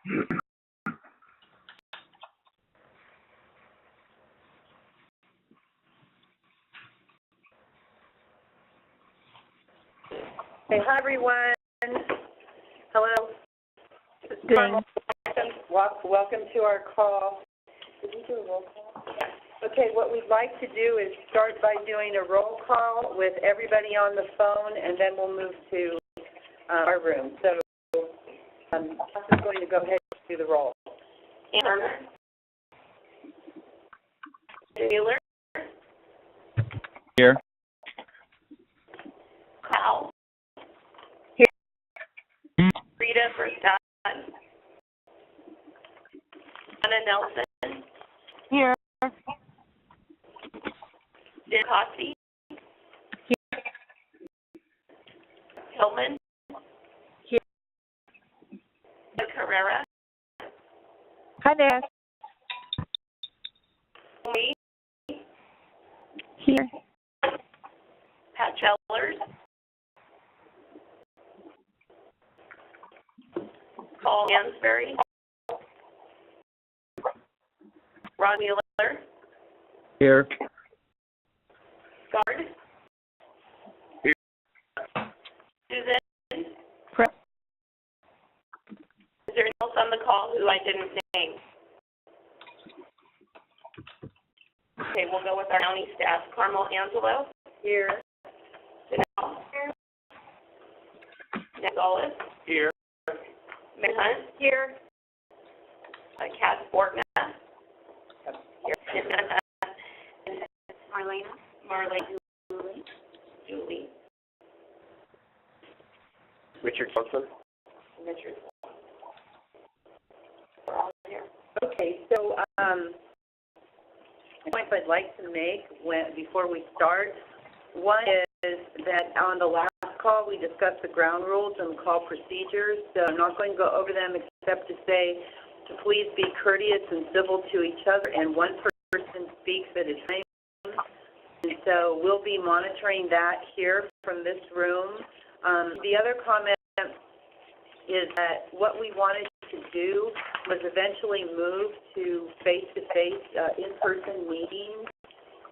Hey, hi everyone. Hello. Good evening. Welcome to our call. Did we do a roll call? Okay, what we'd like to do is start by doing a roll call with everybody on the phone, and then we'll move to our room. So I'm just going to go ahead and do the roll. Turner. Taylor. Here. Powell. Here. Rita Verstappen. Anna Nelson. Here. Dan Costi. Here. Hillman. Here. Carrera. Hi there. Me. Here. Pat Chellers. Paul Hansberry. Ron Mueller. Here. Guard. Here. Susan. Prep. Is there anyone else on the call who I didn't name? Okay, we'll go with our county staff. Carmel Angelo. Here. Janelle. Gonzalez. Here. Meg Hunt. Here. Kat Bortna. Here. Marlene. Julie. Richard Johnson. Richard. We're all here. Okay, so the points I'd like to make before we start, one is that on the last call we discussed the ground rules and call procedures, so I'm not going to go over them except to say to please be courteous and civil to each other, and one person speaks at a time. And so we'll be monitoring that here from this room. The other comment is that what we wanted to do was eventually move to face-to-face, in-person meetings,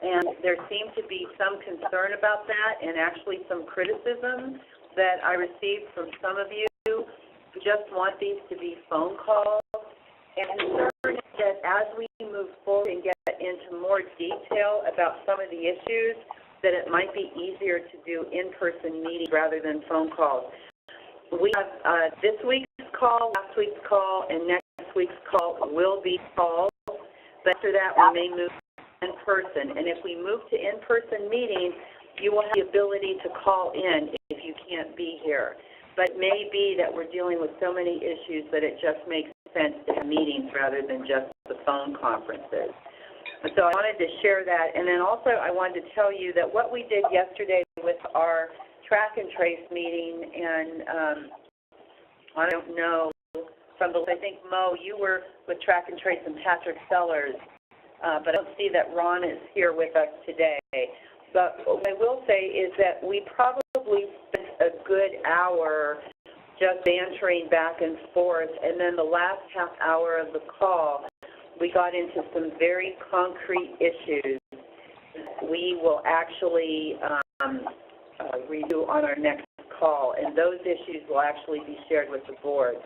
and there seemed to be some concern about that and actually some criticism that I received from some of you who just want these to be phone calls. And concern is that as we move forward and get into more detail about some of the issues, that it might be easier to do in-person meetings rather than phone calls. We have this week's call, last week's call, and next week's call will be calls. But after that, we may move in person. And if we move to in-person meetings, you will have the ability to call in if you can't be here. But it may be that we're dealing with so many issues that it just makes sense to have meetings rather than just the phone conferences. So I wanted to share that. And then also I wanted to tell you that what we did yesterday with our track and trace meeting, and I don't know, I think, Mo, you were with track and trace and Patrick Sellers, but I don't see that Ron is here with us today. But what I will say is that we probably spent a good hour just bantering back and forth, and then the last half hour of the call, we got into some very concrete issues we will actually review on our next call, and those issues will actually be shared with the board.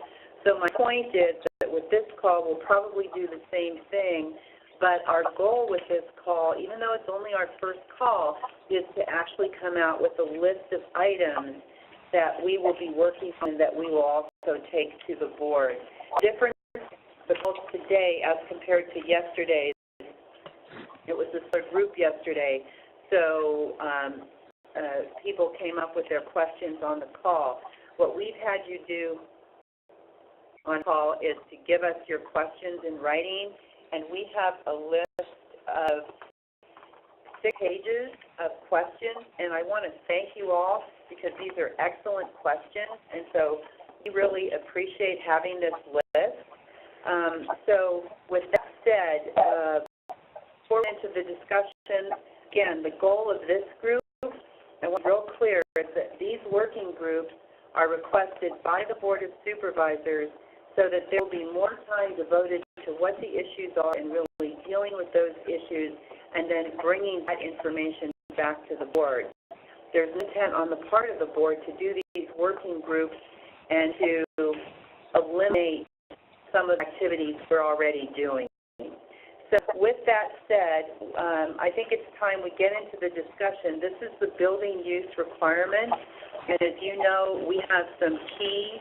So my point is that with this call, we'll probably do the same thing, but our goal with this call, even though it's only our first call, is to actually come out with a list of items that we will be working on that we will also take to the board. Different the calls today as compared to yesterday. It was a sort of group yesterday, so people came up with their questions on the call. What we've had you do on call is to give us your questions in writing, and we have a list of 6 pages of questions, and I want to thank you all because these are excellent questions, and so we really appreciate having this list. So with that said, before we get into the discussion, again, the goal of this group, I want to be real clear, is that these working groups are requested by the Board of Supervisors so that there will be more time devoted to what the issues are and really dealing with those issues and then bringing that information back to the board. There's intent on the part of the board to do these working groups and to eliminate some of the activities we're already doing. So with that said, I think it's time we get into the discussion. This is the building use requirement, and as you know, we have some key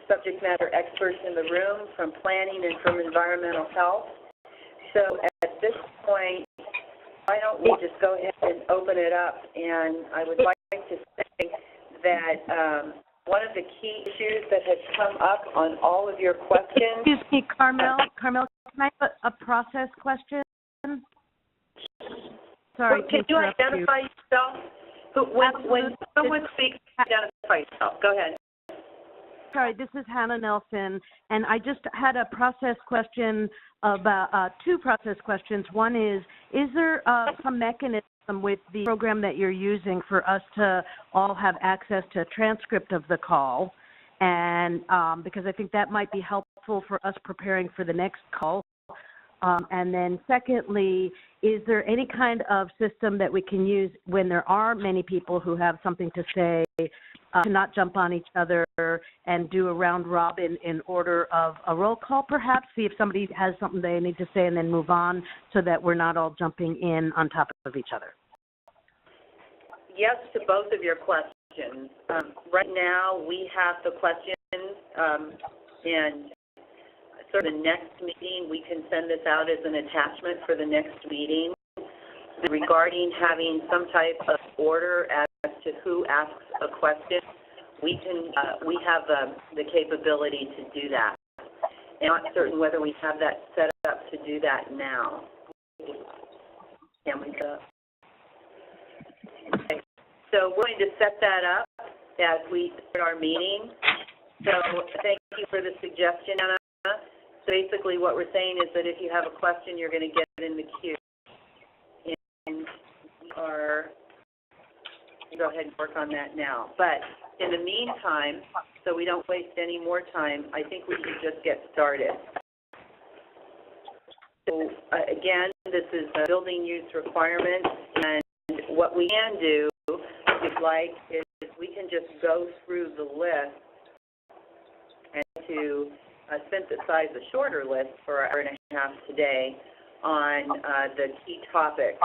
subject matter experts in the room from planning and from environmental health. So at this point, why don't we just go ahead and open it up? And I would like to say that one of the key issues that has come up on all of your questions. Excuse me, Carmel. Carmel, can I have a process question? Sorry Can to you interrupt identify yourself? When someone speaks, identify yourself. Go ahead. Sorry, this is Hannah Nelson, and I just had a process question about two process questions. One is there some mechanism with the program that you're using for us to all have access to a transcript of the call? And because I think that might be helpful for us preparing for the next call. And then secondly, is there any kind of system that we can use when there are many people who have something to say to not jump on each other and do a round robin in order of a roll call perhaps, see if somebody has something they need to say and then move on so that we're not all jumping in on top of each other? Yes to both of your questions. Right now, we have the questions, and sort of the next meeting, we can send this out as an attachment for the next meeting regarding having some type of order as to who asks a question. We can, we have the capability to do that. I'm not certain whether we have that set up to do that now. Can we go? Okay. So we're going to set that up as we start our meeting. So thank you for the suggestion, Anna. So basically what we're saying is that if you have a question, you're going to get it in the queue. And we are go ahead and work on that now. But in the meantime, so we don't waste any more time, I think we should just get started. So again, this is a building use requirement, and what we can do, if you'd like, is we can just go through the list and to synthesize a shorter list for an hour and a half today on the key topics.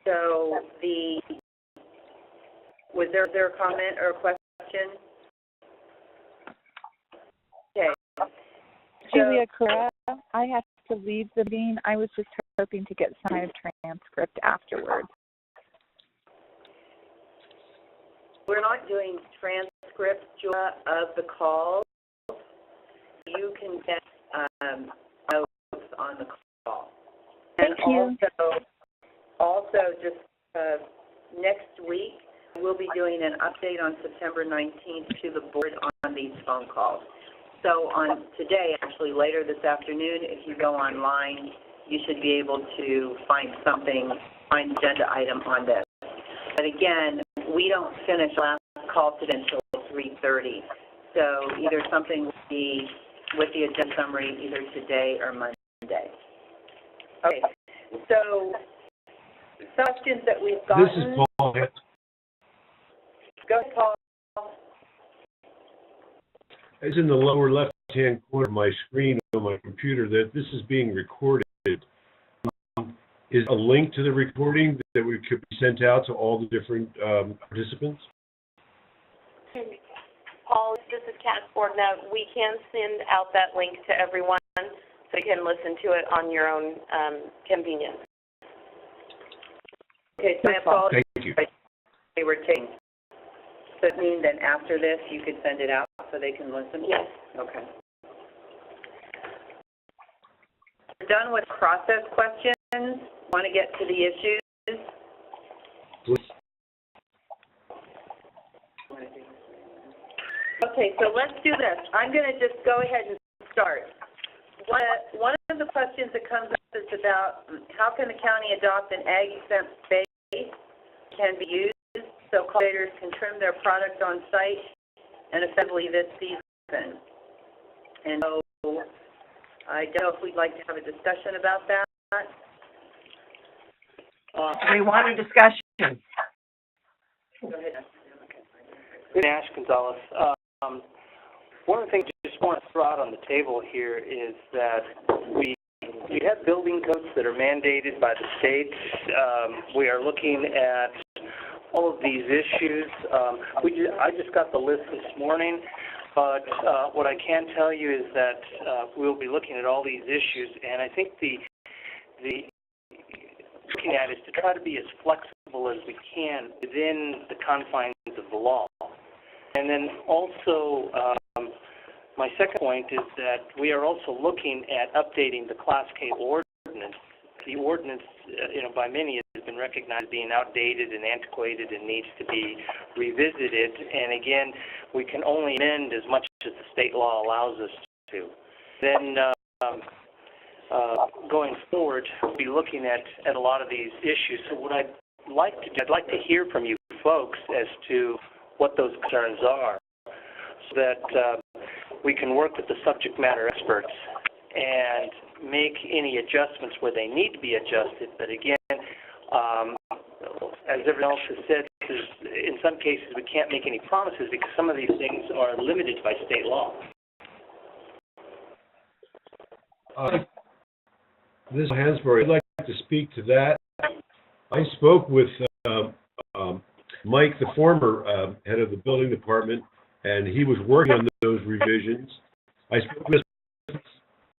So was there a comment or a question? Okay. Julia Correa, I have to leave the meeting. I was just hoping to get some kind of transcript afterwards. We're not doing transcripts, Julia, of the calls. You can get notes on the call. Thank you. Also, just next week, we'll be doing an update on September 19th to the board on these phone calls. So on today, actually later this afternoon, if you go online, you should be able to find an agenda item on this. But again, we don't finish last call today until 3:30. So either something will be with the agenda summary either today or Monday. Okay, so questions that we've gotten. This is Paul. Go ahead, Paul. It's in the lower left-hand corner of my screen on my computer that this is being recorded. Is a link to the recording that we could be sent out to all the different participants? Paul, this is Kat Borgna. We can send out that link to everyone so you can listen to it on your own convenience. Okay, so I apologize. Thank you. They were taken. So it means that after this, you could send it out so they can listen? Yes. Okay. We're done with process questions. Want to get to the issues? Please. Okay, so let's do this. I'm going to just go ahead and start. One of the questions that comes up is about how can the county adopt an ag-exempt space can be used so cultivators can trim their product on site and effectively this season. And so I don't know if we'd like to have a discussion about that. We want a discussion. Go ahead. Nash Gonzalez. One of the things I just want to throw out on the table here is that we have building codes that are mandated by the states. We are looking at all of these issues. I just got the list this morning, but what I can tell you is that we'll be looking at all these issues, and I think the looking at is to try to be as flexible as we can within the confines of the law. And then also, my second point is that we are also looking at updating the Class K ordinance. The ordinance, by many has been recognized as being outdated and antiquated and needs to be revisited. And again, we can only amend as much as the state law allows us to. Then, going forward, we'll be looking at a lot of these issues. So what I'd like to hear from you folks as to what those concerns are, so that we can work with the subject matter experts and make any adjustments where they need to be adjusted. But again, as everyone else has said, in some cases we can't make any promises because some of these things are limited by state law. This is Hansberry. I'd like to speak to that. I spoke with Mike, the former head of the building department, and he was working on those revisions. I spoke with him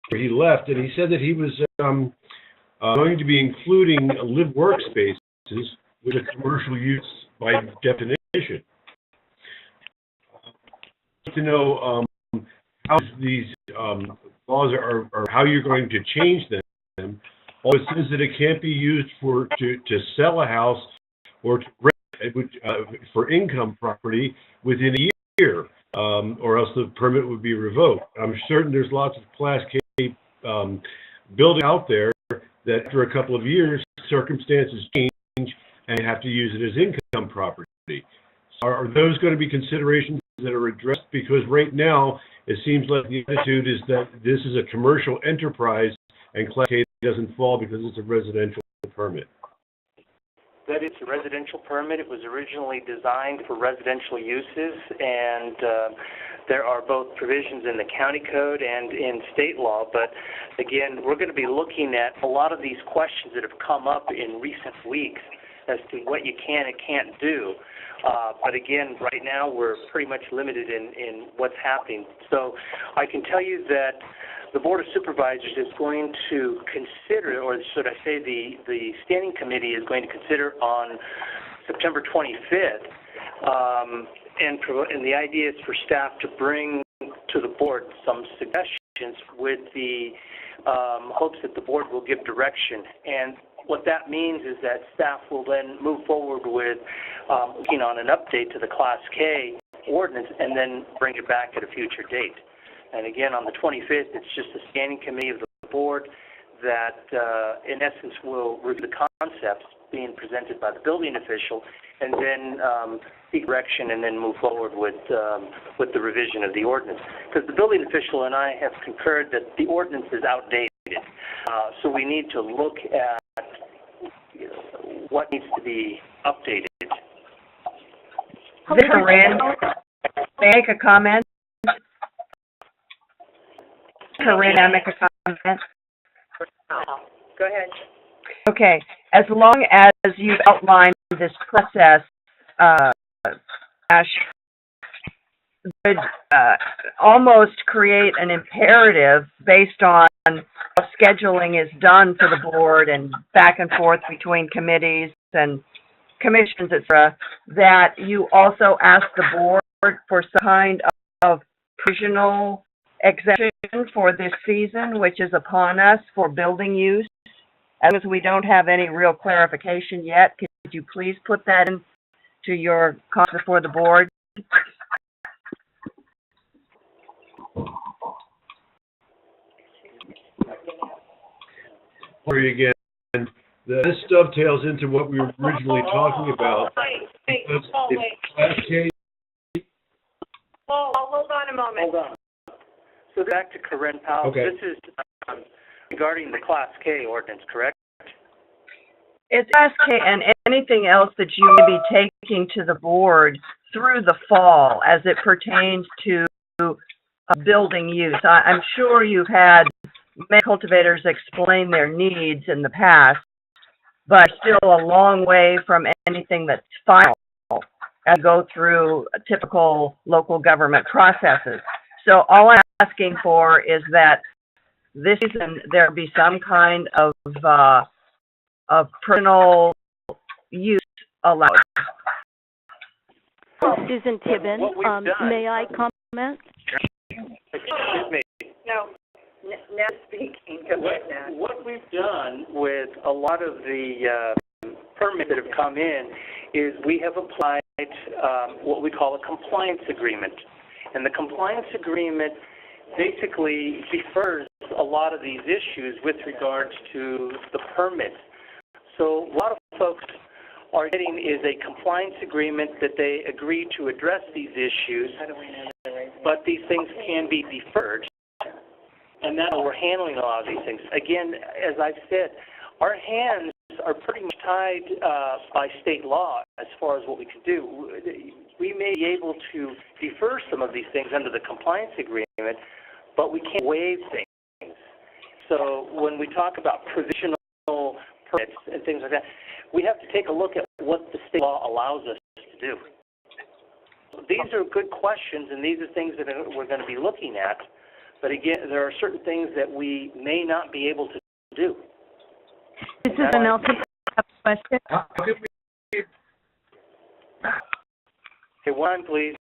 before he left, and he said that he was going to be including live workspaces with a commercial use by definition. I'd like to know how these laws are, or how you're going to change them. All it says that it can't be used to sell a house or to rent for income property within a year, or else the permit would be revoked. I'm certain there's lots of Class K building out there that after a couple of years, circumstances change and you have to use it as income property. So are those going to be considerations that are addressed? Because right now, it seems like the attitude is that this is a commercial enterprise and Class K doesn't fall because it's a residential permit. That it's a residential permit. It was originally designed for residential uses, and there are both provisions in the county code and in state law. But again, we're going to be looking at a lot of these questions that have come up in recent weeks as to what you can and can't do. But again, right now we're pretty much limited in what's happening. So I can tell you that the Board of Supervisors is going to consider, or should I say the Standing Committee is going to consider on September 25th, and the idea is for staff to bring to the Board some suggestions with the hopes that the Board will give direction. And what that means is that staff will then move forward with looking on an update to the Class K ordinance and then bring it back at a future date. And again, on the 25th, it's just a standing committee of the board that, in essence, will review the concepts being presented by the building official, and then seek direction and then move forward with the revision of the ordinance. Because the building official and I have concurred that the ordinance is outdated, so we need to look at what needs to be updated. This is Corinne. May I make a comment? Corinne, I make a comment? Go ahead. Okay. As long as you've outlined this process, Ash, would almost create an imperative based on how scheduling is done for the board and back and forth between committees and commissions, etc., that you also ask the board for some kind of provisional exemption for this season, which is upon us, for building use. As long as we don't have any real clarification yet, could you please put that into your comment before the board? Again, this dovetails into what we were originally talking about. Hold on a moment. Hold on. So back to Corinne Powell. Okay. This is regarding the Class K ordinance, correct? It's Class K and anything else that you may be taking to the board through the fall as it pertains to building use. I'm sure you've had many cultivators explain their needs in the past, but still a long way from anything that's final as go through typical local government processes. So all I'm asking for is that this season there be some kind of personal use allowed. Susan Tibbin, What we've done- may I comment? Excuse me. No, now speaking, go ahead, Nat. What we've done with a lot of the permits that have come in is we have applied what we call a compliance agreement. And the compliance agreement basically defers a lot of these issues with regards to the permit. So a lot of folks are getting is a compliance agreement that they agree to address these issues, but these things can be deferred. And that's how we're handling a lot of these things. Again, as I've said, our hands are pretty much tied by state law as far as what we can do. We may be able to defer some of these things under the compliance agreement, but we can't waive things. So when we talk about provisional permits and things like that, we have to take a look at what the state law allows us to do. These are good questions, and these are things that we're going to be looking at. But again, there are certain things that we may not be able to do. This is Nelson. A question. How could we? Okay, one, please.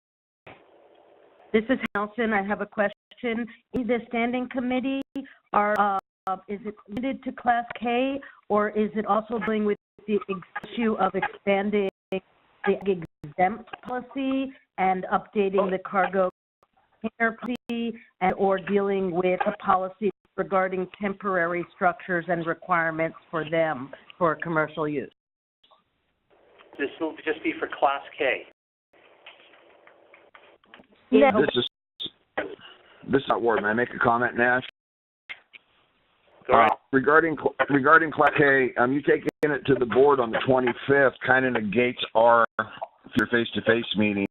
This is Nelson. I have a question. In the standing committee, is it limited to Class K, or is it also dealing with the issue of expanding the exempt policy and updating the cargo container policy, and or dealing with a policy regarding temporary structures and requirements for them for commercial use? This will just be for Class K. Yeah. This is not Ward. May I make a comment, Nash? Go ahead. Regarding Class K, you taking it to the board on the 25th kind of negates our face-to-face meeting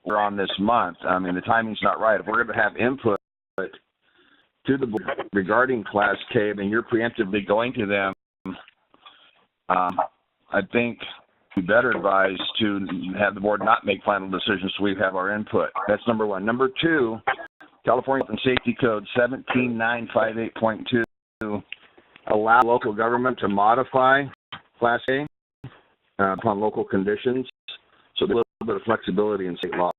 on this month. I mean, the timing's not right. If we're going to have input to the board regarding Class K, then you're preemptively going to them. I think we'd be better advised to have the board not make final decisions so we have our input. That's number one. Number two, California Health and Safety Code 17958.2 allow local government to modify Class A upon local conditions. So there's a little bit of flexibility in state law.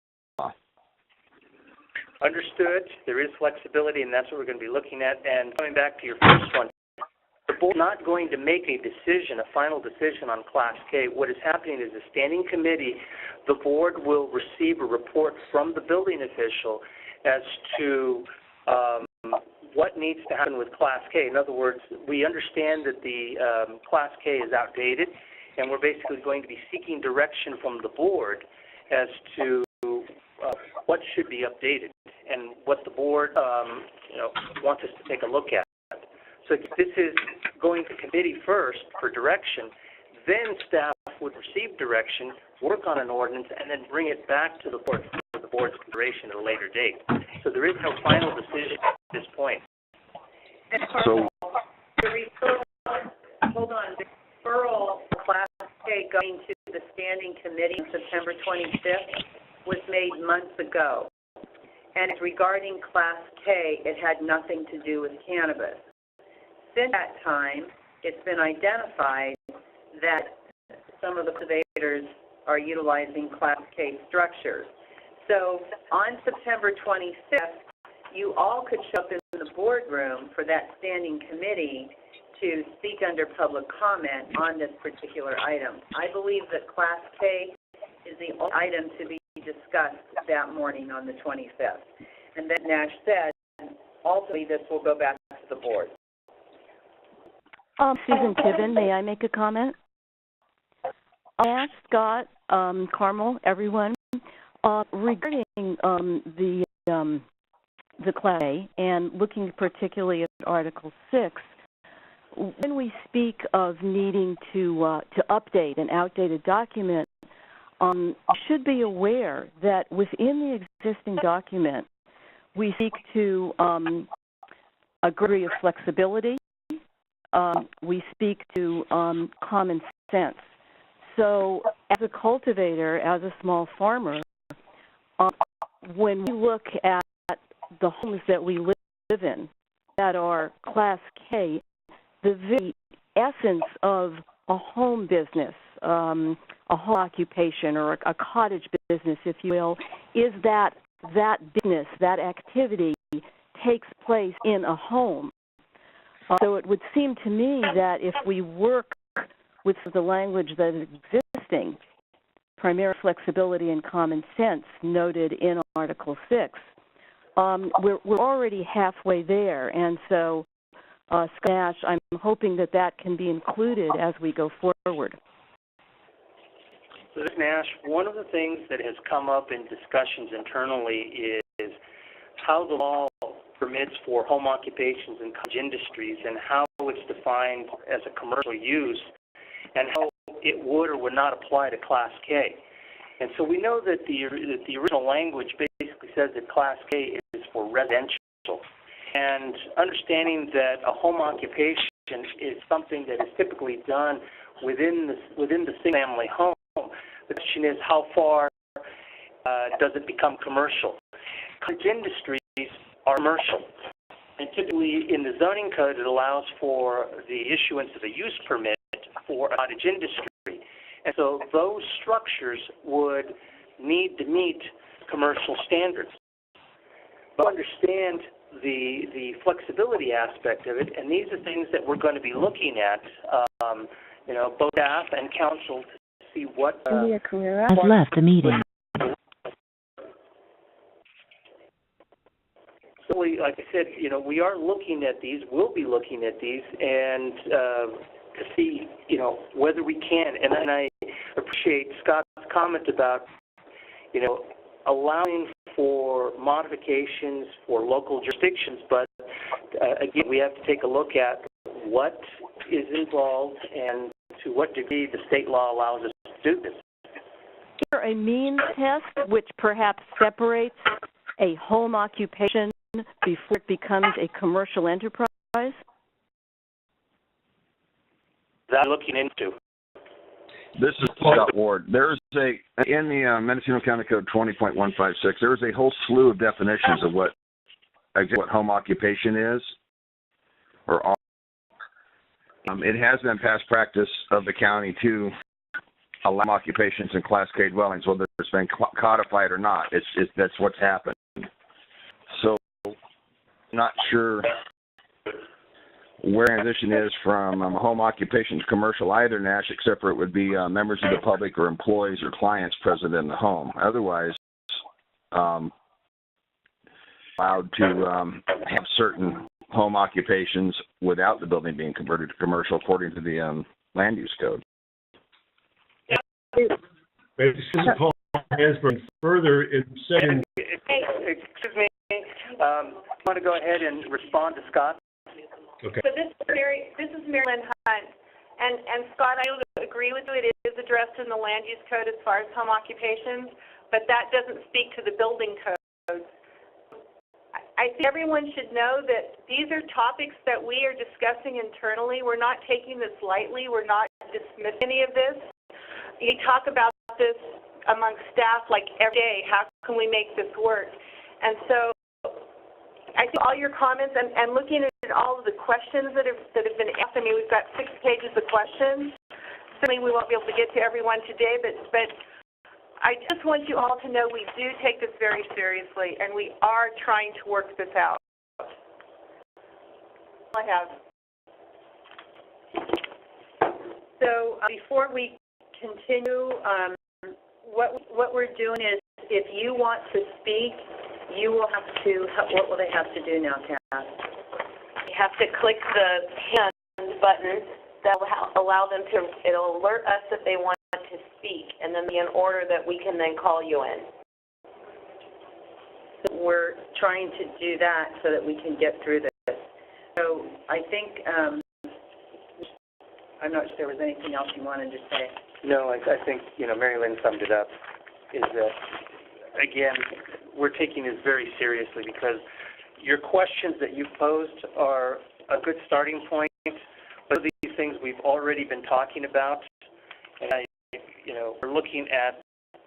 Understood. There is flexibility, and that's what we're going to be looking at. And coming back to your first one, the board's not going to make a decision, a final decision on Class K. What is happening is a standing committee. The board will receive a report from the building official as to what needs to happen with Class K. In other words, we understand that the Class K is outdated, and we're basically going to be seeking direction from the board as to what should be updated and what the board wants us to take a look at. So this is going to committee first for direction, then staff would receive direction, work on an ordinance, and then bring it back to the board for the board's consideration at a later date. So there is no final decision at this point. So, The referral, hold on, the referral for Class K going to the standing committee on September 25th was made months ago. And regarding Class K, it had nothing to do with cannabis. Since that time, it's been identified that some of the cultivators are utilizing Class K structures. So on September 25th, you all could show up in the boardroom for that standing committee to speak under public comment on this particular item. I believe that Class K is the only item to be discussed that morning on the 25th. And then Nash said, ultimately, this will go back to the board. Susan Tibbin, may I make a comment? I asked Scott, Carmel, everyone, regarding the the Class A and looking particularly at Article 6, when we speak of needing to update an outdated document, you should be aware that within the existing document, we seek to a degree of flexibility. We speak to common sense. So as a cultivator, as a small farmer, when we look at the homes that we live in that are Class K, the very essence of a home business, a home occupation, or a cottage business, if you will, is that business, that activity takes place in a home. So it would seem to me that if we work with the language that is existing, primary flexibility and common sense noted in Article 6, we're already halfway there. And so, Scott Nash, I'm hoping that can be included as we go forward. So, Nash, one of the things that has come up in discussions internally is how the law permits for home occupations and cottage industries and how it's defined as a commercial use and how it would or would not apply to Class K. And so we know that the original language basically says that Class K is for residential. And understanding that a home occupation is something that is typically done within the single-family home, the question is how far does it become commercial? Cottage industries are commercial. And typically in the zoning code it allows for the issuance of a use permit for a cottage industry. And so those structures would need to meet commercial standards. But understand the flexibility aspect of it, and these are things that we're going to be looking at, both staff and council to see what has left the meeting. So, like I said, we are looking at these. We'll be looking at these, and to see, whether we can. And then I appreciate Scott's comment about, allowing for modifications for local jurisdictions, but again, we have to take a look at what is involved and to what degree the state law allows us to do this. Is there a means test which perhaps separates a home occupation before it becomes a commercial enterprise? That I'm looking into. This is Scott Ward. There's in the Mendocino County Code 20.156, there's a whole slew of definitions of what home occupation is, or it has been past practice of the county to allow occupations in Class K dwellings, whether it's been codified or not. That's what's happened. So, not sure where transition is from home occupation to commercial either, Nash, except for it would be members of the public or employees or clients present in the home. Otherwise, allowed to have certain home occupations without the building being converted to commercial according to the land use code. This is Paul Hansberg. Further, in section... Excuse me. I want to go ahead and respond to Scott. Okay. So this is Marilyn Hunt, and Scott, I agree with you. It is addressed in the land use code as far as home occupations, but that doesn't speak to the building code. I think everyone should know that these are topics that we are discussing internally. We're not taking this lightly. We're not dismissing any of this. You talk about this amongst staff like every day. How can we make this work? And so I think all your comments and looking at all of the questions that have been asked. I mean, we've got 6 pages of questions. Certainly, we won't be able to get to everyone today, but I just want you all to know we do take this very seriously, and we are trying to work this out. I have. So before we continue, what we're doing is, if you want to speak, you will have to. What will they have to do now, Cass? You have to click the hand button that will allow them to. It'll alert us that they want to speak, and then be in order that we can then call you in. We're trying to do that so that we can get through this. So I think, I'm not sure if there was anything else you wanted to say. No, I think, Mary Lynn summed it up, is that, again, we're taking this very seriously because your questions that you posed are a good starting point, but these things we've already been talking about, and we're looking at the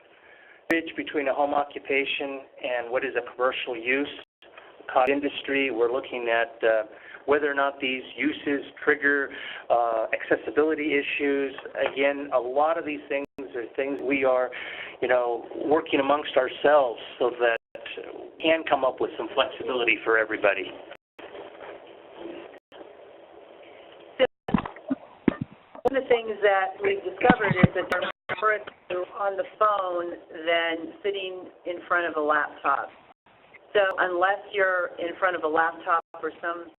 bridge between a home occupation and what is a commercial use, the industry. We're looking at whether or not these uses trigger accessibility issues. Again, a lot of these things are things we are, working amongst ourselves so that we can come up with some flexibility for everybody. One of the things that we've discovered is that they're more on the phone than sitting in front of a laptop. So unless you're in front of a laptop or some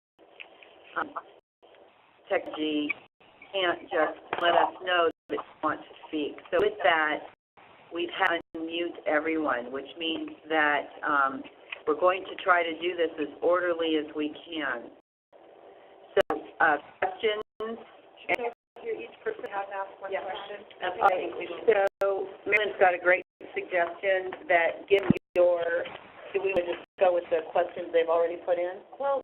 technology, you can't just let us know that you want to speak. So with that, we've had to mute everyone, which means that we're going to try to do this as orderly as we can. So questions? Each person has asked one question. Okay, so Marilyn's got a great suggestion that give your, do we want to just go with the questions they've already put in? Well,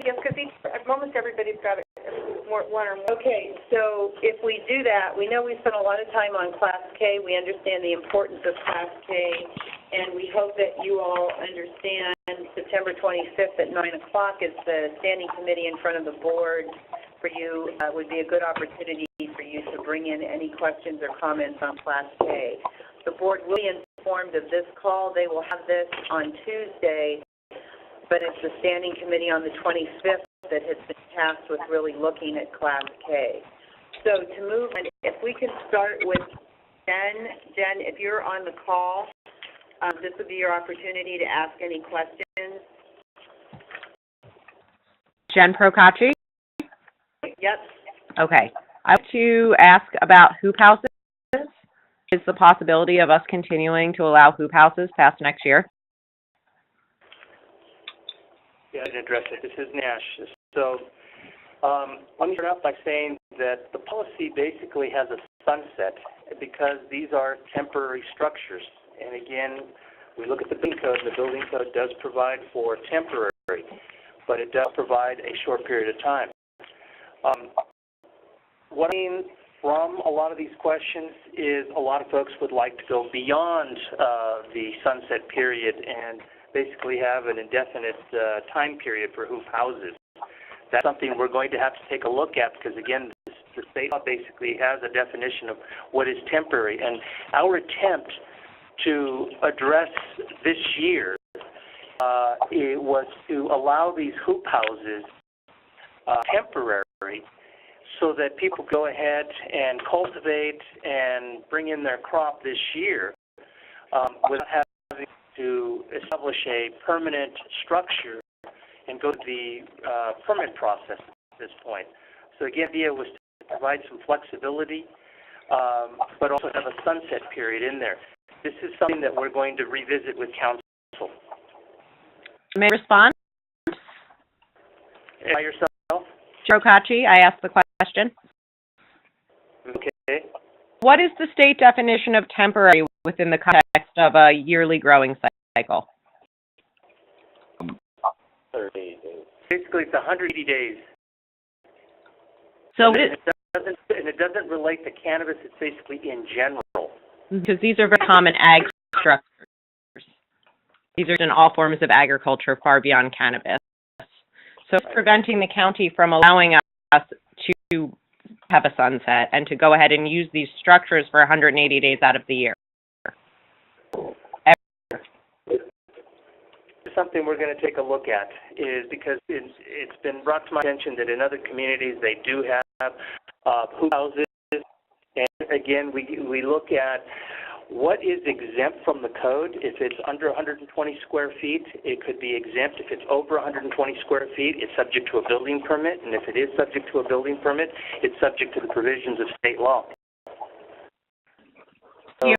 yes, because almost everybody's got one or more. Okay, so if we do that, we know we spent a lot of time on Class K. We understand the importance of Class K, and we hope that you all understand September 25th at 9 o'clock is the standing committee in front of the board. For you, would be a good opportunity for you to bring in any questions or comments on Class K. The board will be informed of this call. They will have this on Tuesday, but it's the standing committee on the 25th that has been tasked with really looking at Class K. So to move, if we can start with Jen. Jen, if you're on the call, this would be your opportunity to ask any questions. Jen Procacci? Yep. Okay. I want to ask about hoop houses. Is the possibility of us continuing to allow hoop houses past next year? Yeah, I can address it. This is Nash. So let me start out by saying that the policy basically has a sunset because these are temporary structures. And again, we look at the building code, and the building code does provide for temporary, but it does provide a short period of time. What I mean from a lot of these questions is a lot of folks would like to go beyond the sunset period and basically have an indefinite time period for hoop houses. That's something we're going to have to take a look at because, again, the state law basically has a definition of what is temporary. And our attempt to address this year it was to allow these hoop houses temporary so that people go ahead and cultivate and bring in their crop this year without having to establish a permanent structure and go to the permit process at this point. So again, the idea was to provide some flexibility, but also have a sunset period in there. This is something that we're going to revisit with council. May I respond? By yourself? Procacci, I asked the question. Okay. What is the state definition of temporary within the context of a yearly growing cycle? 30 days. Basically, it's 180 days. So it doesn't relate to cannabis. It's basically in general. Because these are very common ag structures. These are in all forms of agriculture far beyond cannabis. So it's preventing the county from allowing us to have a sunset and to go ahead and use these structures for 180 days out of the year. Something we're going to take a look at is because it's been brought to my attention that in other communities they do have hoop houses. And again, we look at what is exempt from the code. If it's under 120 square feet, it could be exempt. If it's over 120 square feet, it's subject to a building permit. And if it is subject to a building permit, it's subject to the provisions of state law. May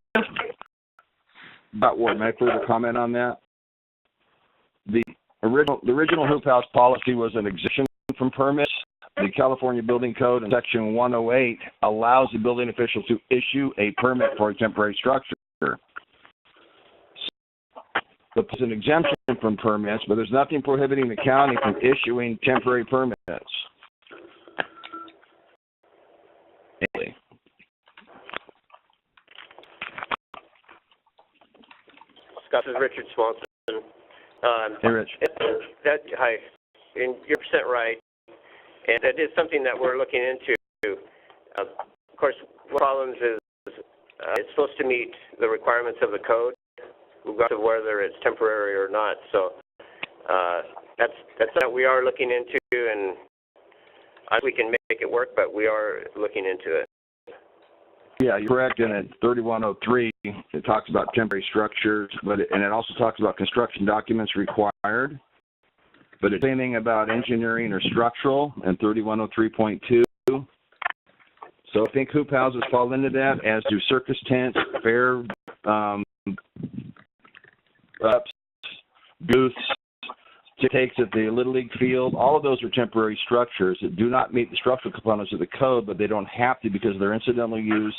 I further comment on that? The original hoop house policy was an exemption from permits. The California Building Code in Section 108 allows the building official to issue a permit for a temporary structure. So there's an exemption from permits, but there's nothing prohibiting the county from issuing temporary permits. Scott, this is Richard Swanson. Hey, Rich. Hi. And you're percent right. And that is something that we're looking into. Of course, one of the problems is it's supposed to meet the requirements of the code, regardless of whether it's temporary or not. So that's what we are looking into, and I think we can make it work, but we are looking into it. Yeah, you're correct. And at 3103, it talks about temporary structures, and it also talks about construction documents required. But it's anything about engineering or structural in 3103.2. So I think hoop houses fall into that, as do circus tents, fair booths, takes at the Little League field. All of those are temporary structures that do not meet the structural components of the code, but they don't have to because of their incidental use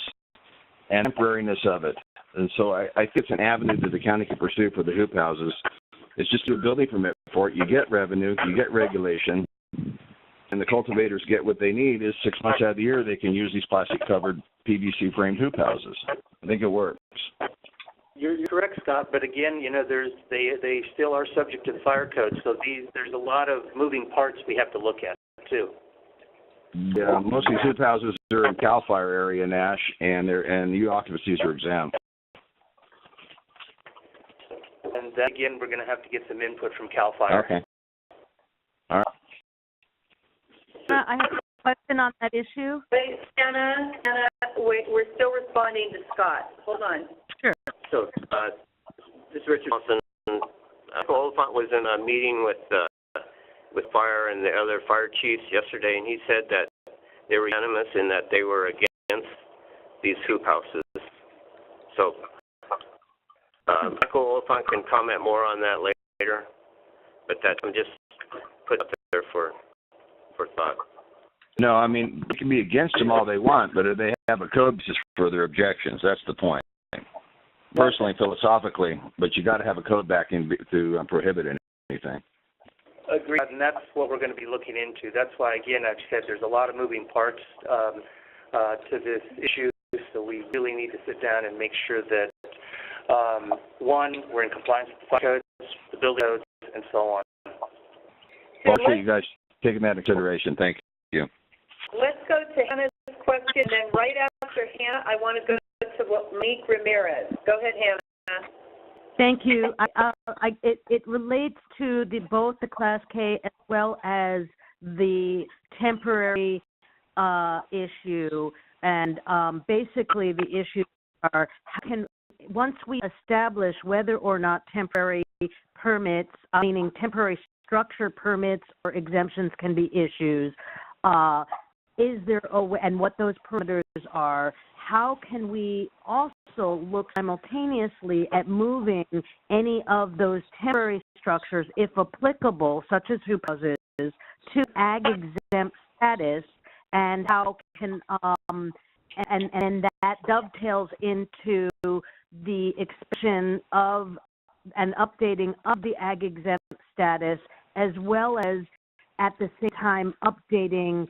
and temporariness of it. And so I think it's an avenue that the county can pursue for the hoop houses. It's just a building permit for it. You get revenue, you get regulation, and the cultivators get what they need is 6 months out of the year they can use these plastic-covered PVC framed hoop houses. I think it works. You're correct, Scott, but again, they still are subject to the fire code, so there's a lot of moving parts we have to look at, too. Yeah, most of these hoop houses are in CAL FIRE area, Nash, and new occupancies are exempt. And then again, we're going to have to get some input from CAL FIRE. Okay. All right. I have a question on that issue. Wait, Anna, we're still responding to Scott. Hold on. Sure. So, this is Richard Johnson. Oliphant was in a meeting with fire and the other fire chiefs yesterday, and he said that they were unanimous in that they were against these hoop houses. So, Michael Oliphant can comment more on that later, but that I'm just put up there for thought. No, I mean, they can be against them all they want, but they have a code basis for their objections. That's the point. Personally, philosophically, but you got to have a code backing to prohibit anything. Agreed, and that's what we're going to be looking into. That's why, again, I've said there's a lot of moving parts to this issue, so we really need to sit down and make sure that, one, we're in compliance with the fire codes, the building codes, and so on. Well, I appreciate you guys taking that into consideration. Thank you. Let's go to Hannah's question, and then right after Hannah, I want to go to Monique Ramirez. Go ahead, Hannah. Thank you. It relates to both the Class K as well as the temporary issue. And basically the issues are, once we establish whether or not temporary permits, meaning temporary structure permits or exemptions can be issued, is there and what those parameters are, how can we also look simultaneously at moving any of those temporary structures, if applicable, such as hoop houses, to ag exempt status, and how can and that dovetails into the expansion of and updating of the ag exempt status, as well as at the same time updating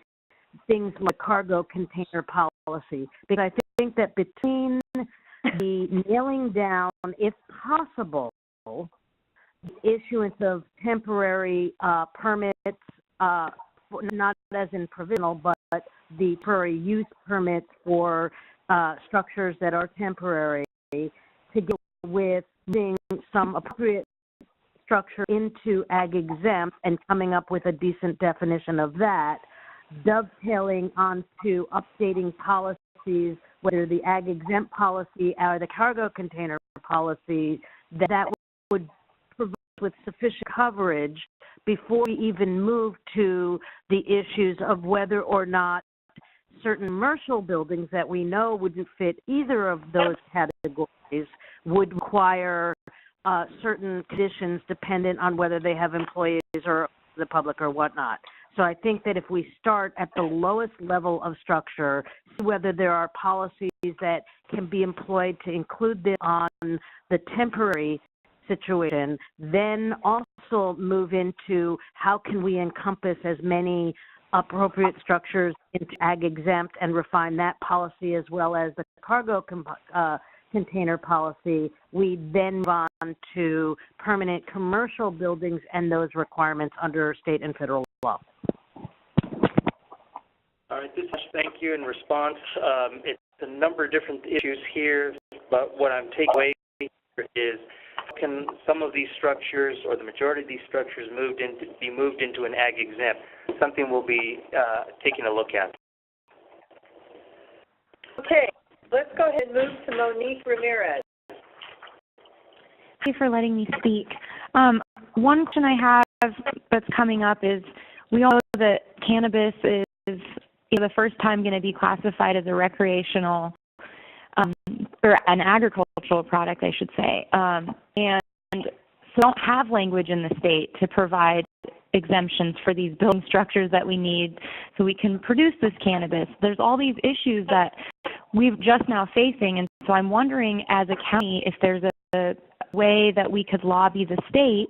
things like cargo container policy. Because I think that between the nailing down, if possible, the issuance of temporary permits, not as in provisional, but the temporary use permits for structures that are temporary, together with moving some appropriate structure into ag exempt and coming up with a decent definition of that, dovetailing onto updating policies, whether the ag exempt policy or the cargo container policy, that would provide with sufficient coverage before we even move to the issues of whether or not certain commercial buildings that we know wouldn't fit either of those categories would require certain conditions dependent on whether they have employees or the public or whatnot. So I think that if we start at the lowest level of structure, see whether there are policies that can be employed to include this on the temporary situation, then also move into how can we encompass as many appropriate structures into ag exempt and refine that policy as well as the cargo container policy. We then move on to permanent commercial buildings and those requirements under state and federal law. All right, this is thank you in response. It's a number of different issues here, but what I'm taking away is can some of these structures or the majority of these structures be moved into an ag exempt? Something we'll be taking a look at. Okay, let's go ahead and move to Monique Ramirez. Thank you for letting me speak. One question I have that's coming up is we all know that cannabis is the first time going to be classified as a recreational or an agricultural product, I should say. And so don't have language in the state to provide exemptions for these building structures that we need so we can produce this cannabis. There's all these issues that we've just now facing, and so I'm wondering as a county if there's a way that we could lobby the state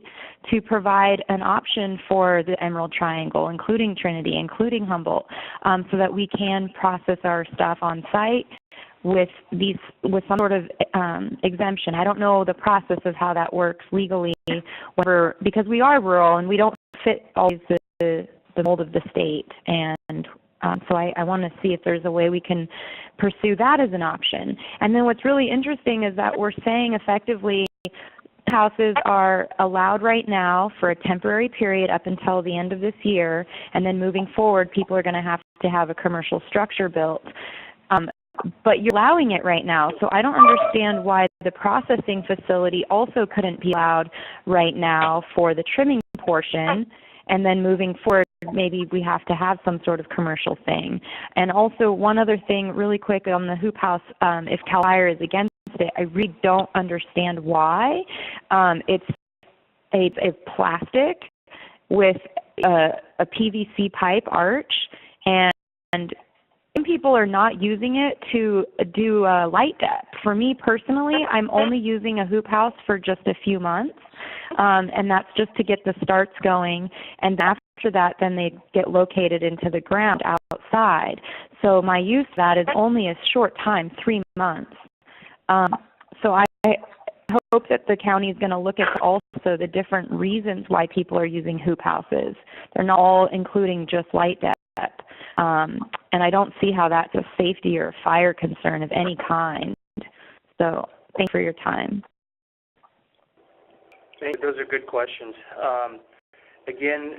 to provide an option for the Emerald Triangle, including Trinity, including Humboldt, so that we can process our stuff on site with some sort of exemption. I don't know the process of how that works legally, because we are rural and we don't fit always the mold of the state, and so I want to see if there's a way we can pursue that as an option. And then what's really interesting is that we're saying effectively houses are allowed right now for a temporary period up until the end of this year, and then moving forward, people are going to have a commercial structure built. But you're allowing it right now, so I don't understand why the processing facility also couldn't be allowed right now for the trimming portion, and then moving forward, maybe we have to have some sort of commercial thing. And also, one other thing really quick on the hoop house, if Cal Fire is against it, I really don't understand why. It's a plastic with a PVC pipe arch, and some people are not using it to do light depth. For me personally, I'm only using a hoop house for just a few months, and that's just to get the starts going. And after that, then they get located into the ground outside. So my use of that is only a short time, 3 months. So I hope that the county is going to look at also the different reasons why people are using hoop houses. They're not all including just light depth. And I don't see how that's a safety or a fire concern of any kind. So thanks for your time. Those are good questions. Again,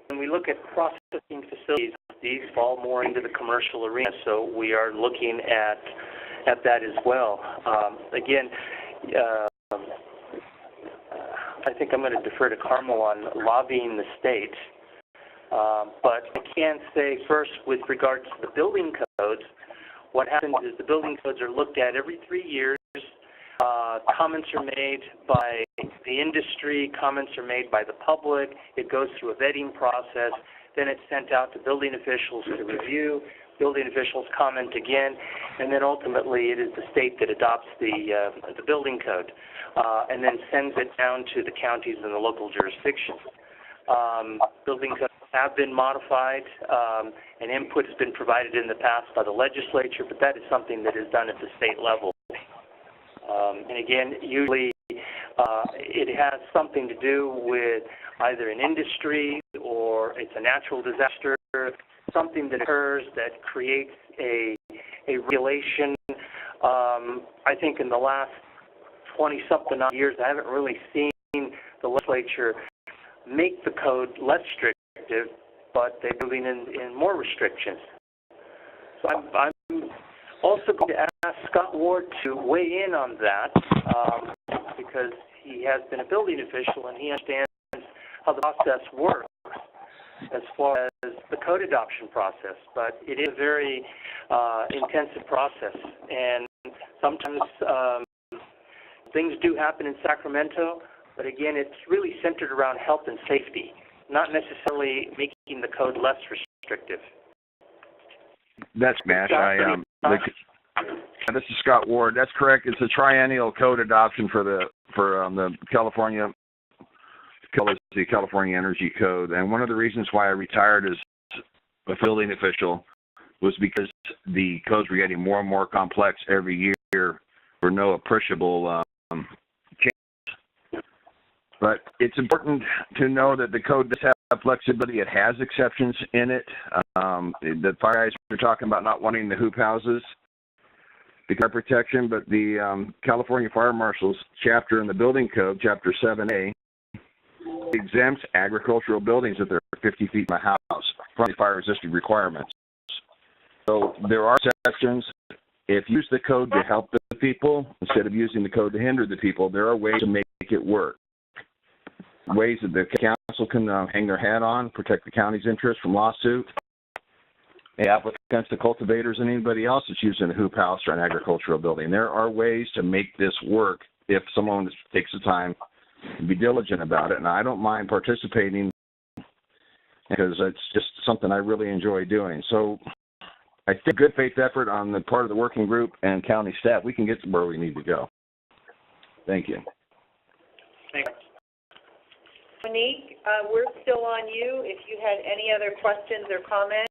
when we look at processing facilities, these fall more into the commercial arena, so we are looking at that as well. Again, I think I'm going to defer to Carmel on lobbying the state. But I can say first, with regards to the building codes, what happens is the building codes are looked at every 3 years. Comments are made by the industry, comments are made by the public. It goes through a vetting process. Then it's sent out to building officials to review. Building officials comment again, and then ultimately it is the state that adopts the building code, and then sends it down to the counties and the local jurisdictions. Building codes have been modified, and input has been provided in the past by the legislature, but that is something that is done at the state level. And again, usually it has something to do with either an industry or it's a natural disaster, something that occurs that creates a regulation. I think in the last 20-something years, I haven't really seen the legislature make the code less restrictive, but they're moving in more restrictions. So I'm also going to ask Scott Ward to weigh in on that because he has been a building official and he understands how the process works as far as the code adoption process. But it is a very intensive process, and sometimes things do happen in Sacramento, but again, it's really centered around health and safety, not necessarily making the code less restrictive. That's MASH. This is Scott Ward. That's correct. It's a triennial code adoption for the California Energy Code. And one of the reasons why I retired as a building official was because the codes were getting more and more complex every year for no appreciable change. But it's important to know that the code does have flexibility. It has exceptions in it. The fire guys are talking about not wanting the hoop houses because of protection, but the California Fire Marshal's chapter in the building code, chapter 7A, exempts agricultural buildings if they're 50 feet from a house from the fire resistant requirements. So there are exceptions. If you use the code to help the people instead of using the code to hinder the people, there are ways to make it work. Ways that the council can hang their hat on, protect the county's interest from lawsuit. The applicants, the cultivators, and anybody else that's using a hoop house or an agricultural building. There are ways to make this work if someone takes the time to be diligent about it. And I don't mind participating because it's just something I really enjoy doing. So I think good faith effort on the part of the working group and county staff, we can get to where we need to go. Thank you. Thanks. Monique, we're still on you. If you had any other questions or comments.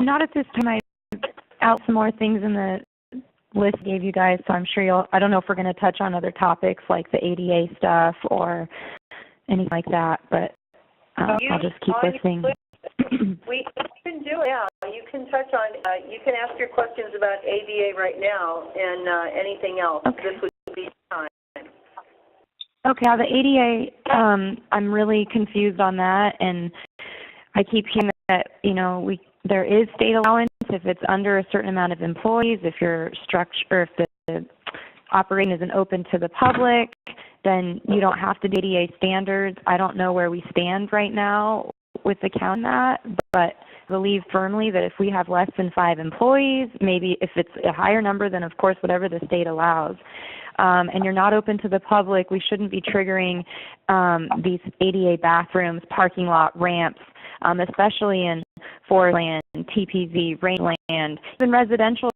Not at this time. I out some more things in the list I gave you guys, so I'm sure I don't know if we're going to touch on other topics like the ADA stuff or anything like that, but I'll just keep listening. We can do it now. You can touch on, you can ask your questions about ADA right now and anything else. Okay. This would be time. Okay, the ADA, I'm really confused on that, and I keep hearing that, there is state allowance if it's under a certain amount of employees, if your structure, or if the operating isn't open to the public, then you don't have to do ADA standards. I don't know where we stand right now with the count that, but I believe firmly that if we have less than 5 employees, maybe if it's a higher number, then of course whatever the state allows. And you're not open to the public, we shouldn't be triggering these ADA bathrooms, parking lot, ramps, especially in forest land, TPZ, rangeland, even residential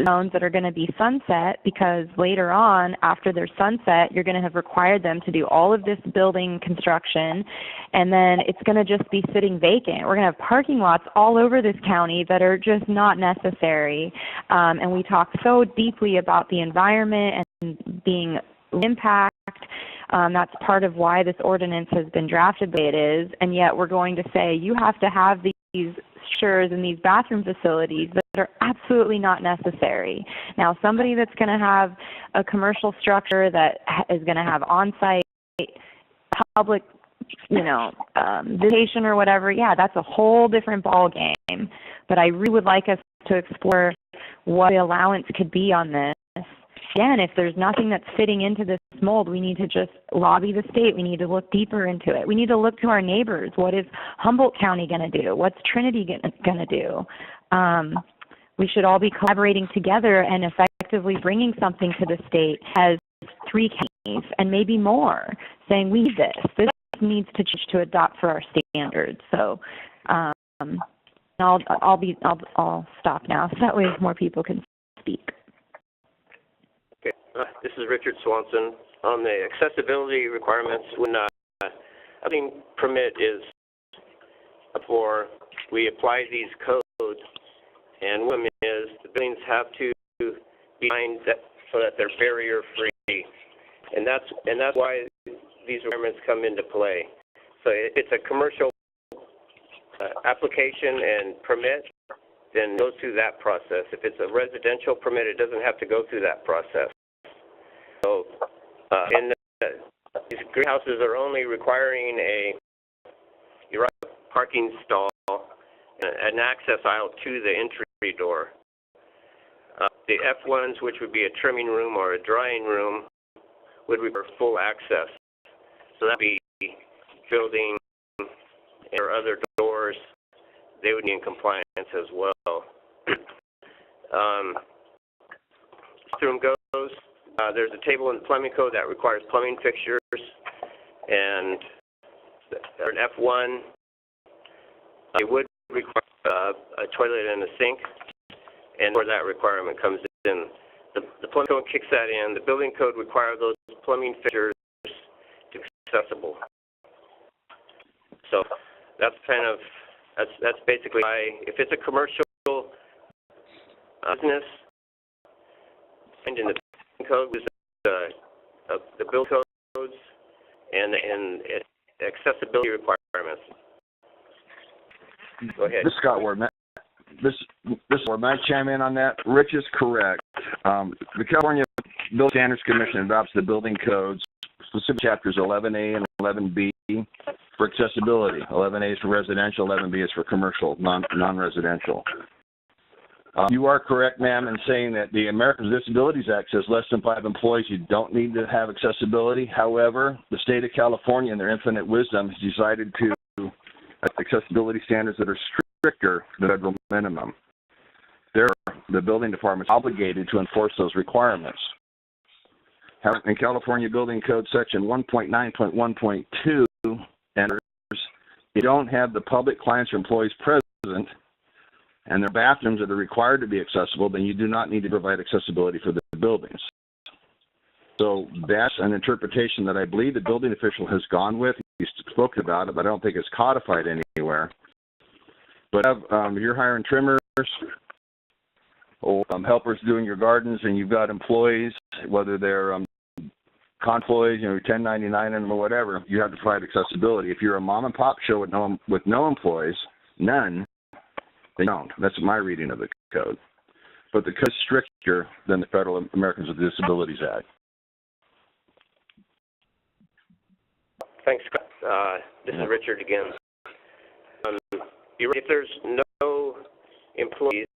zones that are going to be sunset, because later on, after they're sunset, you're going to have required them to do all of this building construction, and then it's going to just be sitting vacant. We're going to have parking lots all over this county that are just not necessary. And we talk so deeply about the environment and being impact. That's part of why this ordinance has been drafted the way it is, and yet we're going to say you have to have these structures and these bathroom facilities that are absolutely not necessary. Now, somebody that's going to have a commercial structure that is going to have on-site public, visitation or whatever, yeah, that's a whole different ball game. But I really would like us to explore what the allowance could be on this. Again, if there's nothing that's fitting into this mold, we need to just lobby the state. We need to look deeper into it. We need to look to our neighbors. What is Humboldt County going to do? What's Trinity going to do? We should all be collaborating together and effectively bringing something to the state as 3 counties and maybe more, saying we need this. This needs to change to adopt for our standards. So I'll stop now, so that way more people can speak. Okay, this is Richard Swanson. On the accessibility requirements, when a building permit is for, we apply these codes, and one is the buildings have to be designed so that they're barrier-free, and that's why these requirements come into play. So it's a commercial application and permit, then goes through that process. If it's a residential permit, it doesn't have to go through that process. So these greenhouses are only requiring a parking stall, an access aisle to the entry door. The F1s, which would be a trimming room or a drying room, would require full access. So that would be building or other doors, they would be in compliance as well. Bathroom goes, there's a table in the plumbing code that requires plumbing fixtures, and an F1, it would require a toilet and a sink, and where that requirement comes in. The plumbing code kicks that in. The building code requires those plumbing fixtures to be accessible. So that's that's basically why, if it's a commercial business, and in the building code is the building codes and accessibility requirements. Go ahead. This is Scott Ward. This Ward. May I chime in on that? Rich is correct. The California Building Standards Commission adopts the building codes, specific chapters 11A and 11B for accessibility. 11A is for residential, 11B is for commercial, non-residential. You are correct, ma'am, in saying that the Americans with Disabilities Act says less than 5 employees, you don't need to have accessibility. However, the state of California, in their infinite wisdom, has decided to have accessibility standards that are stricter than the federal minimum. The building department is obligated to enforce those requirements. However, in California Building Code Section 1.9.1.2, you don't have the public, clients, or employees present, and their bathrooms are required to be accessible, then you do not need to provide accessibility for the buildings. So that's an interpretation that I believe the building official has gone with. He's spoken about it, but I don't think it's codified anywhere. But you're hiring trimmers or helpers doing your gardens, and you've got employees, whether they're employees, 1099 and or whatever, you have to provide accessibility. If you're a mom and pop show with no employees, none, they don't. That's my reading of the code. But the code is stricter than the Federal Americans with Disabilities Act. Thanks, Scott. This is Richard again. If there's no employees,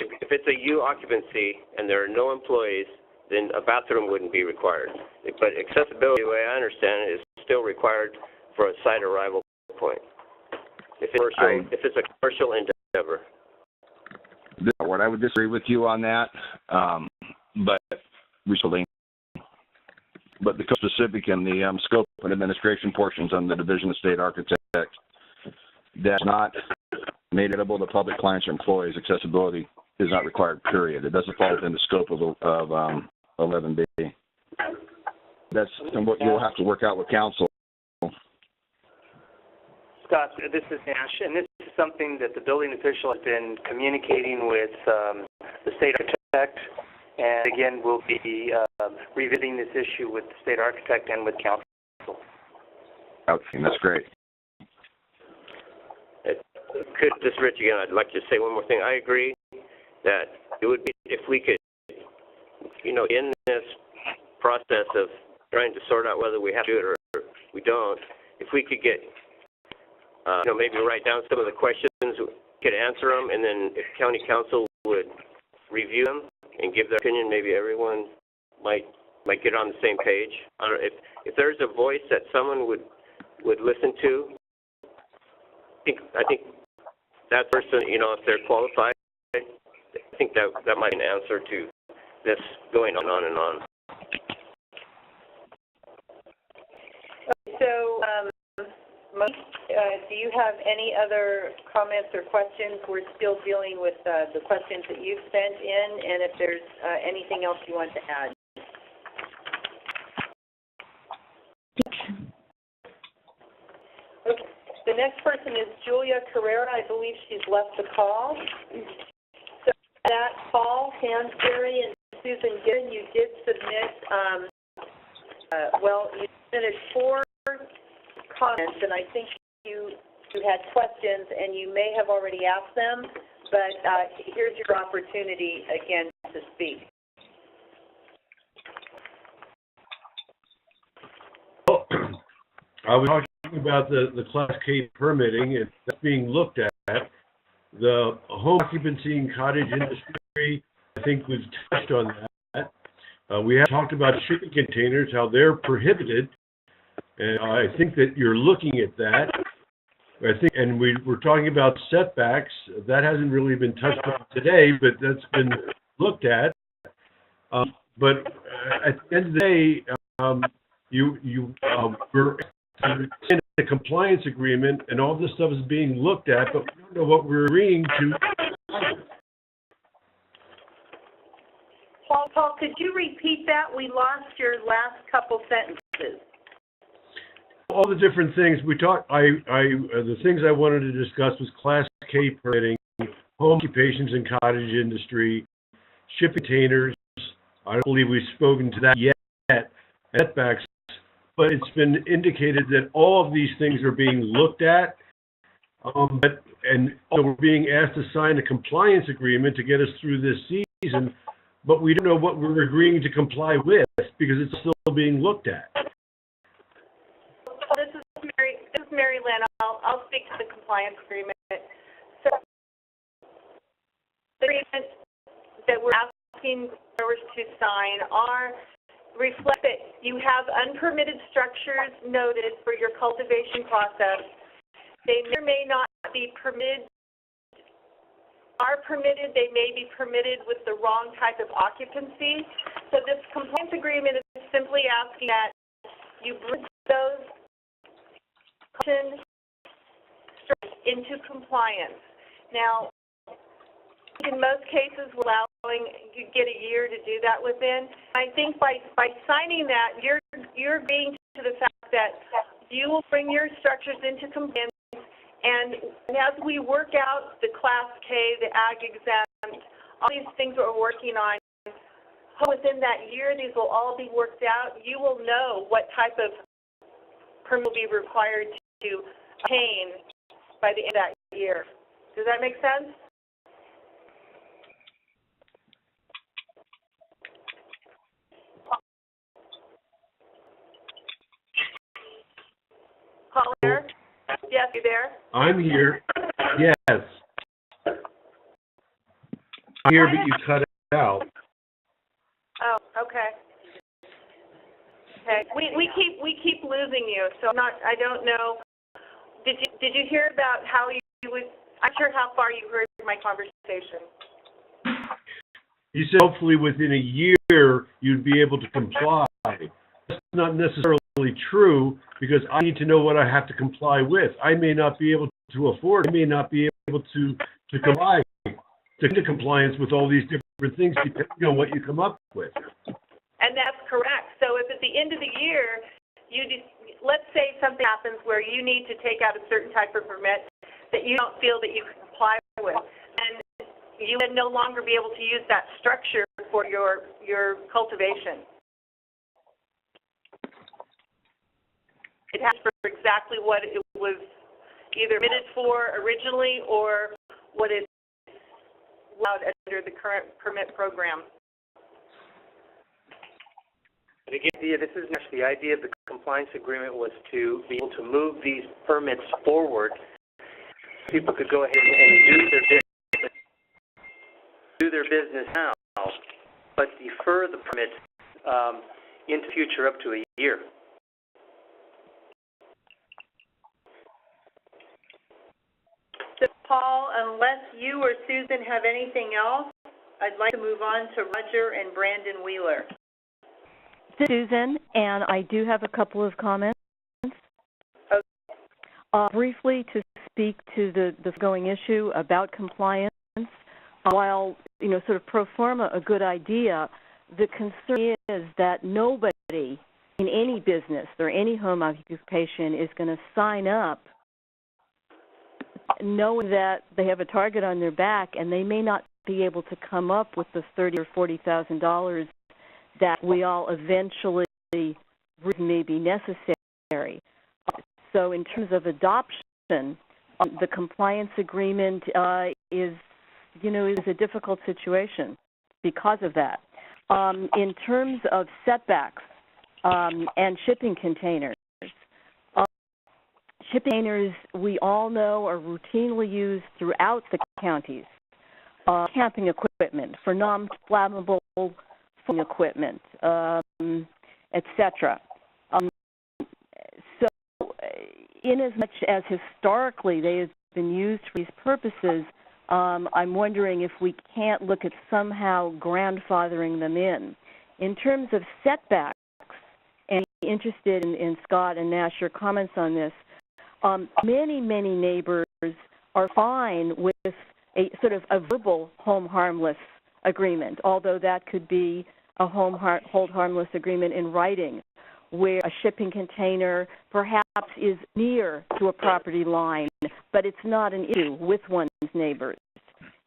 if it's a U occupancy and there are no employees, then a bathroom wouldn't be required. But accessibility, the way I understand it, is still required for a site arrival point. If it's a commercial endeavor. What I would disagree with you on that, but the specific in the scope and administration portions on the Division of State Architects, that's not made available to public, clients, or employees. Accessibility is not required, period. It doesn't fall within the scope of 11B. That's what you'll have to work out with council. Scott, this is Nash, and this is something that the building official has been communicating with the state architect, and again, we'll be revisiting this issue with the state architect and with council. That's great. This is Rich again. I'd like to say one more thing. I agree that it would be, if we could, in this process of trying to sort out whether we have to do it or we don't, if we could get, maybe write down some of the questions, could answer them, and then if county council would review them and give their opinion, maybe everyone might get on the same page. If there's a voice that someone would listen to, I think that person, if they're qualified, I think that might be an answer to this going on and on. So, do you have any other comments or questions? We're still dealing with the questions that you've sent in, and if there's anything else you want to add. Okay. The next person is Julia Carrera. I believe she's left the call. So that call, Hansberry and Susan Gibbon, you did submit, you submitted 4 comments, and I think you had questions, and you may have already asked them, but here's your opportunity again to speak. Well, I was talking about the Class K permitting, and that's being looked at. The home occupancy and cottage industry, I think we've touched on that. We have talked about shipping containers, how they're prohibited, and I think that you're looking at that. And we're talking about setbacks. That hasn't really been touched on today, but that's been looked at. But at the end of the day, we're in a compliance agreement, and all this stuff is being looked at, but we don't know what we're agreeing to. Paul, could you repeat that? We lost your last couple sentences. All the different things we talked. The things I wanted to discuss was Class K permitting, home occupations and cottage industry, shipping containers. I don't believe we've spoken to that yet. Setbacks, but it's been indicated that all of these things are being looked at, and we're being asked to sign a compliance agreement to get us through this season. But we don't know what we're agreeing to comply with because it's still being looked at. This is Mary Lynn. I'll speak to the compliance agreement. So the agreement that we're asking growers to sign reflect that you have unpermitted structures noted for your cultivation process. They may or may not be permitted. Are permitted, they may be permitted with the wrong type of occupancy. So this compliance agreement is simply asking that you bring those into compliance. Now, in most cases, we're allowing you get a year to do that within. I think by signing that, you're agreeing to the fact that you will bring your structures into compliance. And as we work out the Class K, the Ag exempt, all these things that we're working on, within that year, these will all be worked out. You will know what type of permit will be required to obtain by the end of that year. Does that make sense? Caller? Yes, you there? I'm here. Yes. I'm here, but you cut it out. Oh, okay. Okay. We keep losing you, so I don't know. Did you hear about how you would? I'm sure how far you heard my conversation. You said hopefully within a year you'd be able to comply. That's not necessarily true because I need to know what I have to comply with. I may not be able to afford. I may not be able to comply to compliance with all these different things depending on what you come up with. And that's correct. So if at the end of the year let's say something happens where you need to take out a certain type of permit that you don't feel that you can comply with, and you would no longer be able to use that structure for your cultivation. It has for exactly what it was either admitted for originally or what is allowed under the current permit program. And again, this is the idea of the compliance agreement was to be able to move these permits forward. People could go ahead and do their business now, but defer the permits into future up to a year. So, Paul, unless you or Susan have anything else, I'd like to move on to Roger and Brandon Wheeler. Susan, and I do have a couple of comments. Briefly to speak to the going issue about compliance, while, sort of pro forma a good idea, the concern is that nobody in any business or any home occupation is going to sign up knowing that they have a target on their back and they may not be able to come up with the $30,000 or $40,000 that we all eventually may be necessary. So in terms of adoption, the compliance agreement is a difficult situation because of that. In terms of setbacks and shipping containers, shipping containers we all know are routinely used throughout the counties. Camping equipment, for non-flammable equipment, etc. So, in as much as historically they have been used for these purposes, I'm wondering if we can't look at somehow grandfathering them in. In terms of setbacks, and I'm interested in Scott and Nash, your comments on this, many neighbors are fine with a sort of a verbal home harmless agreement, although that could be a hold harmless agreement in writing, where a shipping container perhaps is near to a property line, but it's not an issue with one's neighbors.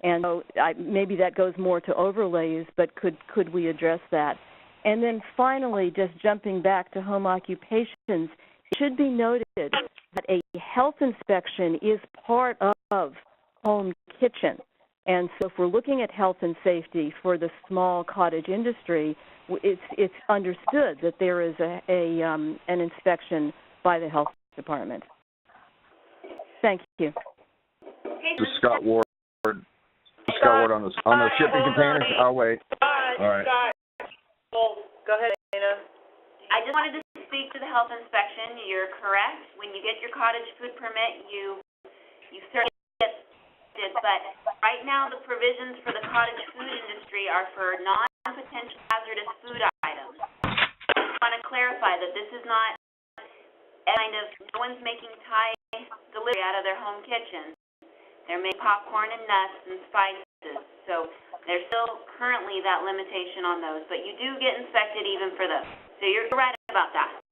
And so maybe that goes more to overlays, but could we address that? And then finally, just jumping back to home occupations, it should be noted that a health inspection is part of home kitchen. And so if we're looking at health and safety for the small cottage industry, it's understood that there is an inspection by the health department. Thank you. This is Scott Ward. Scott Ward on the shipping containers. I'll wait. All right. Go ahead, Dana. I just wanted to speak to the health inspection. You're correct. When you get your cottage food permit, you certainly get it, but right now the provisions for the cottage food industry are for non-potential hazardous food items. I just want to clarify that this is not no one's making Thai delivery out of their home kitchen. They're making popcorn and nuts and spices. So there's still currently that limitation on those, but you do get inspected even for those. So you're right about that.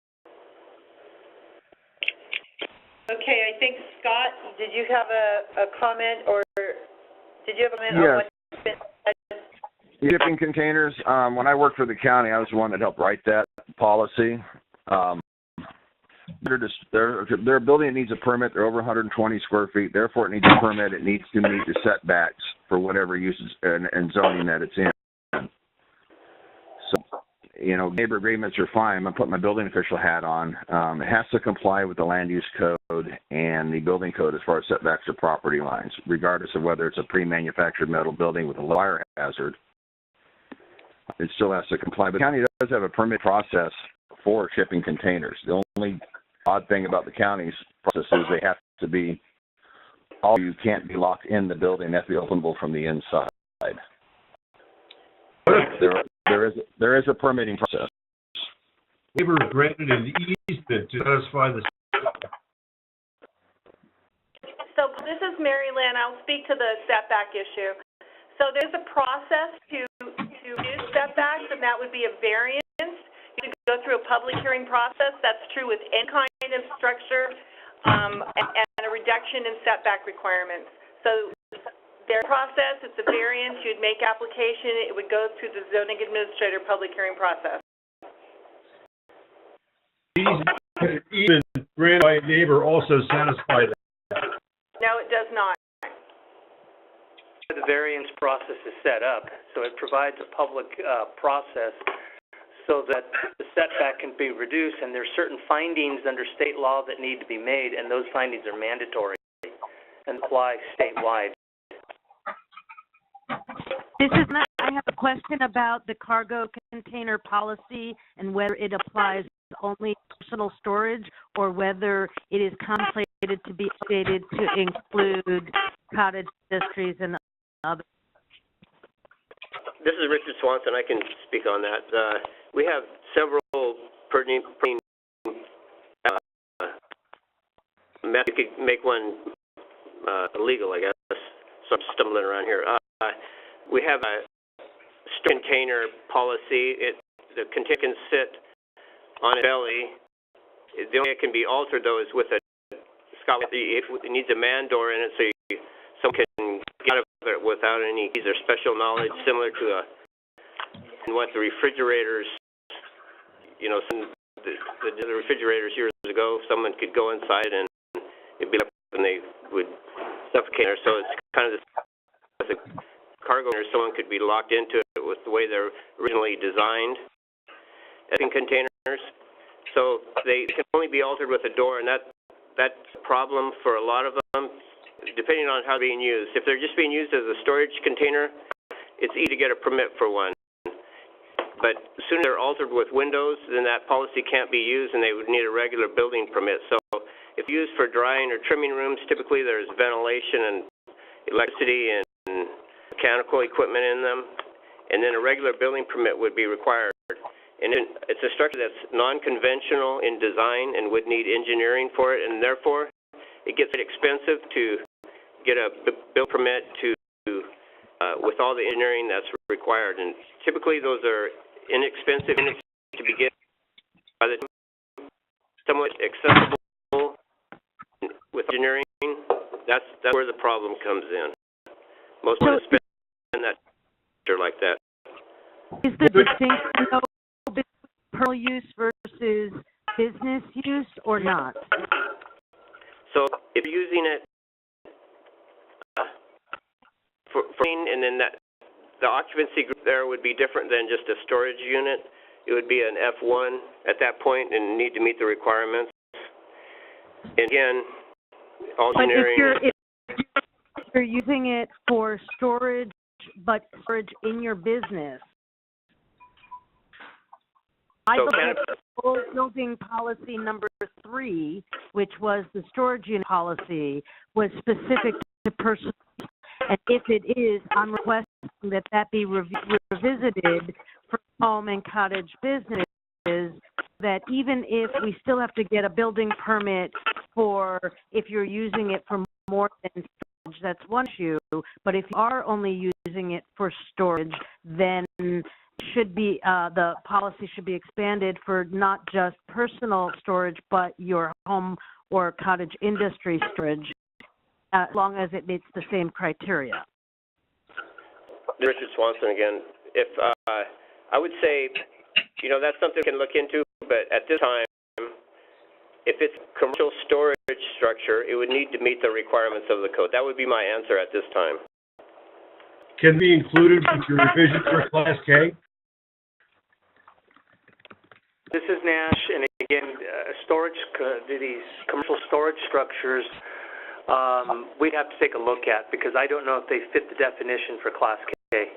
Okay, I think, Scott, did you have a comment, or did you have a comment on what's been said? Shipping containers, when I worked for the county, I was the one that helped write that policy. They're a building that needs a permit. They're over 120 square feet. Therefore, it needs a permit. It needs to meet the setbacks for whatever uses and zoning that it's in. So, neighbor agreements are fine. I'm putting my building official hat on. It has to comply with the land use code and the building code as far as setbacks or property lines, regardless of whether it's a pre-manufactured metal building with a low fire hazard. It still has to comply. But the county does have a permit process for shipping containers. The only odd thing about the county's process is they have to be, you can't be locked in the building. They have to be openable from the inside. There is a permitting process. Neighbor granted an easement to satisfy the. So this is Mary Lynn. I'll speak to the setback issue. So there's a process to do setbacks, and that would be a variance. You go through a public hearing process. That's true with any kind of structure, and a reduction in setback requirements. So their process, it's a variance. You'd make application. It would go through the zoning administrator public hearing process. Even granted by a neighbor also satisfy that. No, it does not. The variance process is set up, so it provides a public process so that the setback can be reduced, and there's certain findings under state law that need to be made, and those findings are mandatory and apply statewide. This is Matt. I have a question about the cargo container policy and whether it applies only to personal storage or whether it is contemplated to be updated to include cottage industries and others. This is Richard Swanson. I can speak on that. We have several pertinent methods. You could make one illegal, I guess. So I'm stumbling around here. We have a container policy. The container can sit on its belly. The only way it can be altered, though, is with a if it needs a man door in it, so someone can get out of it without any keys or special knowledge, similar to what the refrigerators, the refrigerators years ago, someone could go inside and it'd be up and they would suffocate her. So it's kind of with a cargo container, someone could be locked into it with the way they're originally designed in containers. So they can only be altered with a door, and that's a problem for a lot of them, depending on how they're being used. If they're just being used as a storage container, it's easy to get a permit for one. But as soon as they're altered with windows, then that policy can't be used, and they would need a regular building permit. So if used for drying or trimming rooms, typically there's ventilation and electricity and mechanical equipment in them, and then a regular building permit would be required. and it's a structure that's non-conventional in design and would need engineering for it, and therefore it gets expensive to get a building permit with all the engineering that's required. And typically those are inexpensive to begin. By the time somewhat accessible with engineering, that's where the problem comes in. Most want to spend that like that. Is there distinction of personal use versus business use or not? So if you're using it for and then the occupancy group there would be different than just a storage unit. It would be an F1 at that point and need to meet the requirements. And again, all engineering. But if you're using it for storage, but storage in your business, I looked at old building policy number 3, which was the storage unit policy, was specific to personal. And if it is, I'm requesting that be revisited for home and cottage businesses, that even if we still have to get a building permit for if you're using it for more than storage, that's one issue. But if you are only using it for storage, then should be the policy should be expanded for not just personal storage, but your home or cottage industry storage, as long as it meets the same criteria. Richard Swanson again. If I would say, that's something we can look into, but at this time, if it's commercial storage structure, it would need to meet the requirements of the code. That would be my answer at this time. Can be included with your revision for Class K? This is Nash, and again, these commercial storage structures, we'd have to take a look at because I don't know if they fit the definition for Class K.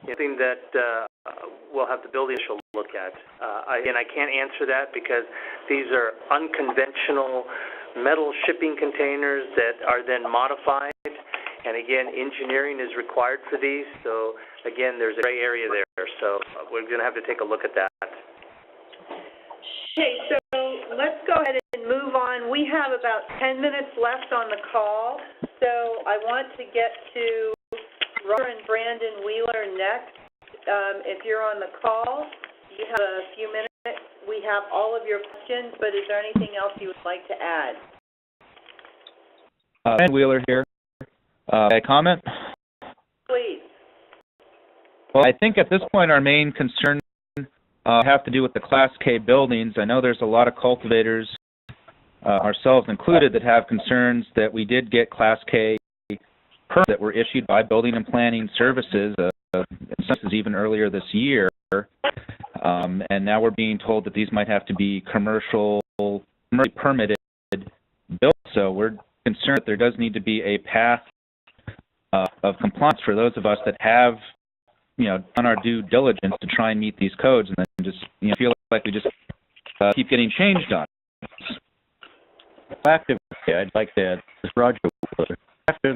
Something that we'll have the building official look at. Again, I can't answer that because these are unconventional metal shipping containers that are then modified. And again, engineering is required for these. So again, there's a gray area there. So we're going to have to take a look at that. Okay, so let's go ahead and move on. We have about 10 minutes left on the call. So I want to get to Roger and Brandon Wheeler next. If you're on the call, you have a few minutes. We have all of your questions, but is there anything else you would like to add? Brandon Wheeler here. May I comment? Please. Well, I think at this point our main concern have to do with the Class K buildings. I know there's a lot of cultivators, ourselves included, that have concerns that we did get Class K permits that were issued by Building and Planning Services, in some cases even earlier this year, and now we're being told that these might have to be commercially permitted built. So we're concerned that there does need to be a path of compliance for those of us that have, done our due diligence to try and meet these codes, and then just, feel like we just keep getting changed on. Actively, I'd like to add, this is Roger. After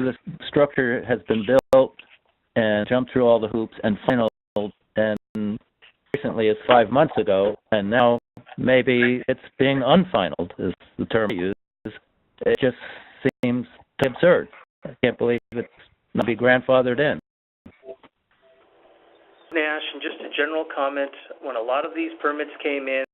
the structure has been built and jumped through all the hoops and finalized, and recently it's 5 months ago, and now maybe it's being unfinaled, is the term we use. It just seems absurd. I can't believe it's not be grandfathered in. Nash, and just a general comment, when a lot of these permits came in,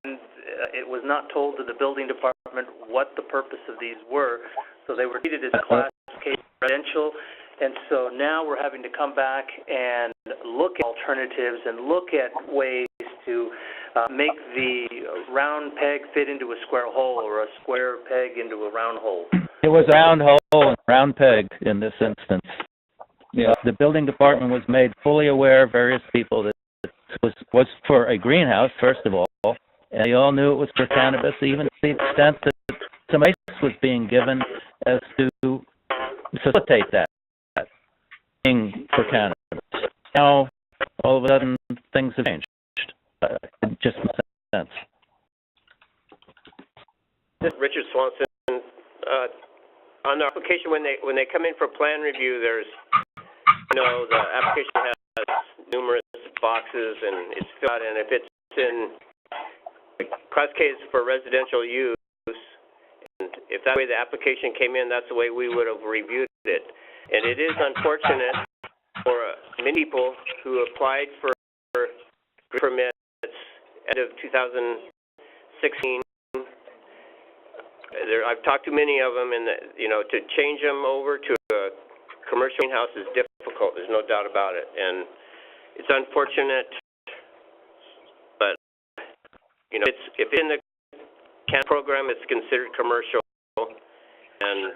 it was not told to the building department what the purpose of these were, so they were treated as Class K residential, and so now we're having to come back and look at alternatives and look at ways to make the round peg fit into a square hole or a square peg into a round hole. It was a round hole and round peg in this instance. Yeah. The building department was made fully aware, various people, that it was for a greenhouse, first of all, and they all knew it was for cannabis, even to the extent that some advice was being given as to facilitate that being for cannabis. Now, all of a sudden, things have changed. It just makes sense. Richard Swanson, on the application, when they come in for plan review, there's know, the application has numerous boxes and it's filled out, and if it's in Class K is for residential use, and if that way the application came in, that's the way we would have reviewed it. And it is unfortunate for many people who applied for permits end of 2016. I've talked to many of them, and to change them over to a commercial greenhouse is difficult. There's no doubt about it, and it's unfortunate. But if it's in the CAN program, it's considered commercial, and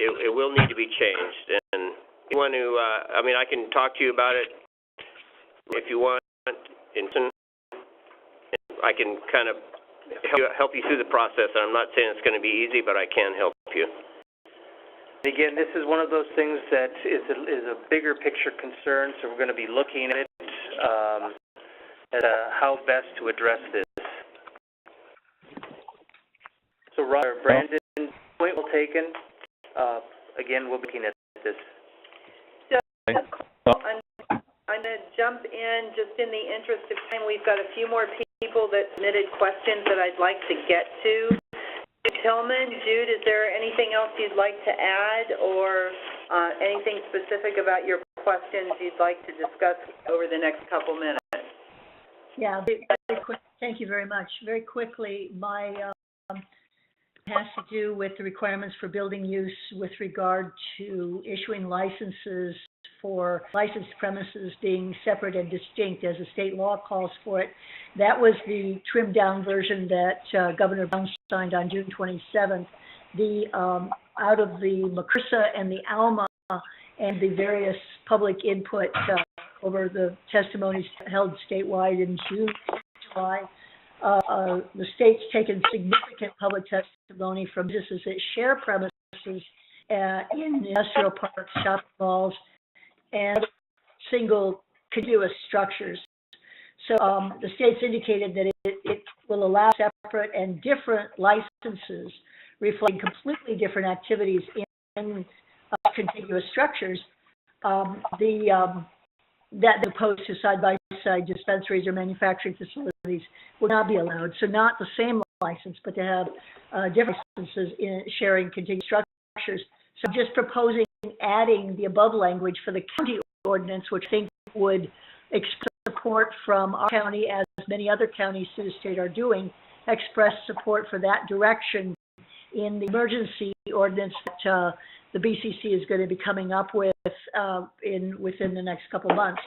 it will need to be changed. And anyone who, I can talk to you about it if you want. I can kind of help you through the process. I'm not saying it's going to be easy, but I can help you. Again, this is one of those things that is a bigger picture concern, so we're going to be looking at it at how best to address this. So, Brandon, point well taken. Again, we'll be looking at this. So, I'm going to jump in just in the interest of time. We've got a few more people that submitted questions that I'd like to get to. Tillman, Jude, is there anything else you'd like to add or anything specific about your questions you'd like to discuss over the next couple minutes? Yeah, very quick. Thank you very much. Very quickly, my has to do with the requirements for building use with regard to issuing licenses for licensed premises being separate and distinct as the state law calls for it. That was the trimmed down version that Governor Brown signed on June 27th. Out of the McCursa and the Alma and the various public input over the testimonies held statewide in June, July, the state's taken significant public testimony from businesses that share premises in industrial parks, shopping malls, and single contiguous structures. So the state's indicated that it will allow separate and different licenses reflecting completely different activities in contiguous structures. That opposed to side-by-side dispensaries or manufacturing facilities will not be allowed. So not the same license, but to have different licenses in sharing contiguous structures. So just proposing adding the above language for the county ordinance, which I think would express support from our county, as many other counties to the state are doing, express support for that direction in the emergency ordinance that the BCC is going to be coming up with within the next couple of months.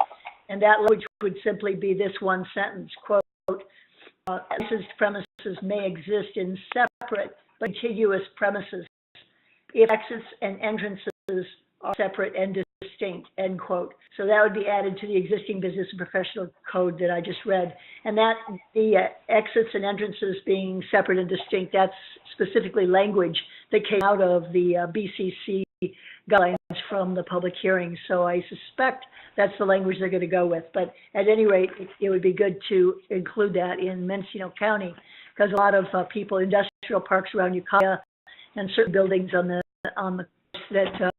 And that language would simply be this one sentence, quote, licensed premises may exist in separate but contiguous premises if exits and entrances are separate and distinct, end quote. So that would be added to the existing business and professional code that I just read. And that the exits and entrances being separate and distinct, that's specifically language that came out of the BCC guidelines from the public hearing. So I suspect that's the language they're going to go with. But at any rate, it would be good to include that in Mendocino County, because a lot of people, industrial parks around Ukiah and certain buildings on the coast that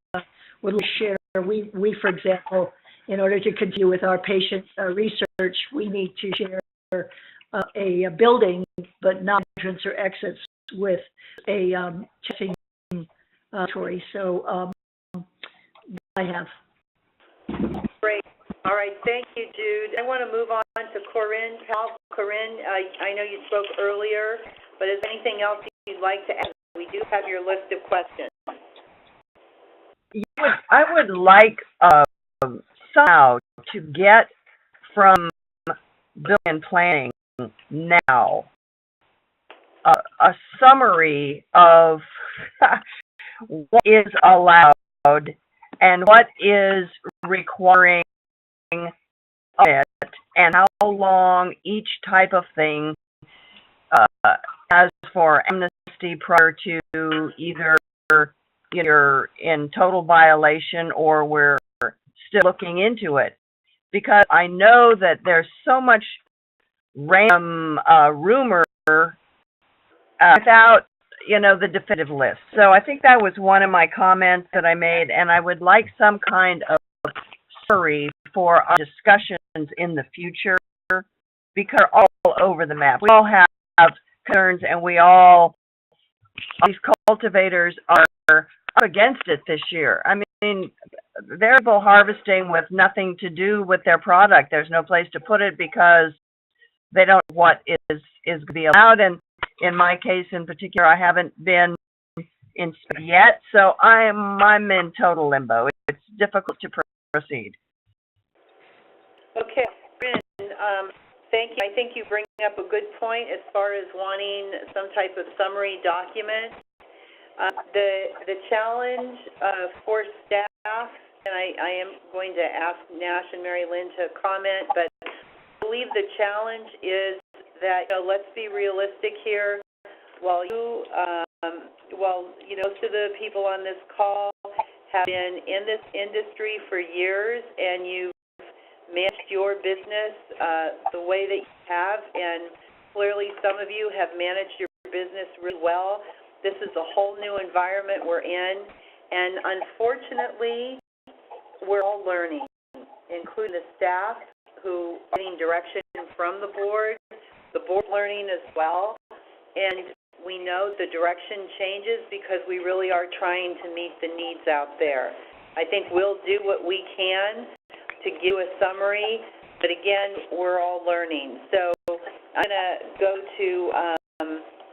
would share. We, for example, in order to continue with our patient research, we need to share a building, but not entrance or exits with a testing laboratory. So I have. Great. All right. Thank you, Jude. I want to move on to Corinne. Corinne, I know you spoke earlier, but is there anything else you'd like to add? We do have your list of questions. I would like somehow to get from building and planning now a summary of what is allowed and what is requiring it, and how long each type of thing has for amnesty prior to either you're in total violation or we're still looking into it. Because I know that there's so much random rumor without, the definitive list. So I think that was one of my comments that I made, and I would like some kind of summary for our discussions in the future, because we're all over the map. We all have concerns, and these cultivators are up against it this year. I mean, they're harvesting with nothing to do with their product. There's no place to put it because they don't know what is going to be allowed. And in my case in particular, I haven't been inspected yet, so I'm in total limbo. It's difficult to proceed. Okay, thank you. I think you bring up a good point as far as wanting some type of summary document. The challenge for staff, and I am going to ask Nash and Mary Lynn to comment, but I believe the challenge is that, let's be realistic here. While most of the people on this call have been in this industry for years, and you've managed your business the way that you have, and clearly some of you have managed your business really well. This is a whole new environment we're in, and unfortunately, we're all learning, including the staff who are getting direction from the board learning as well, and we know the direction changes because we really are trying to meet the needs out there. I think we'll do what we can to give you a summary, but again, we're all learning. So I'm going to go to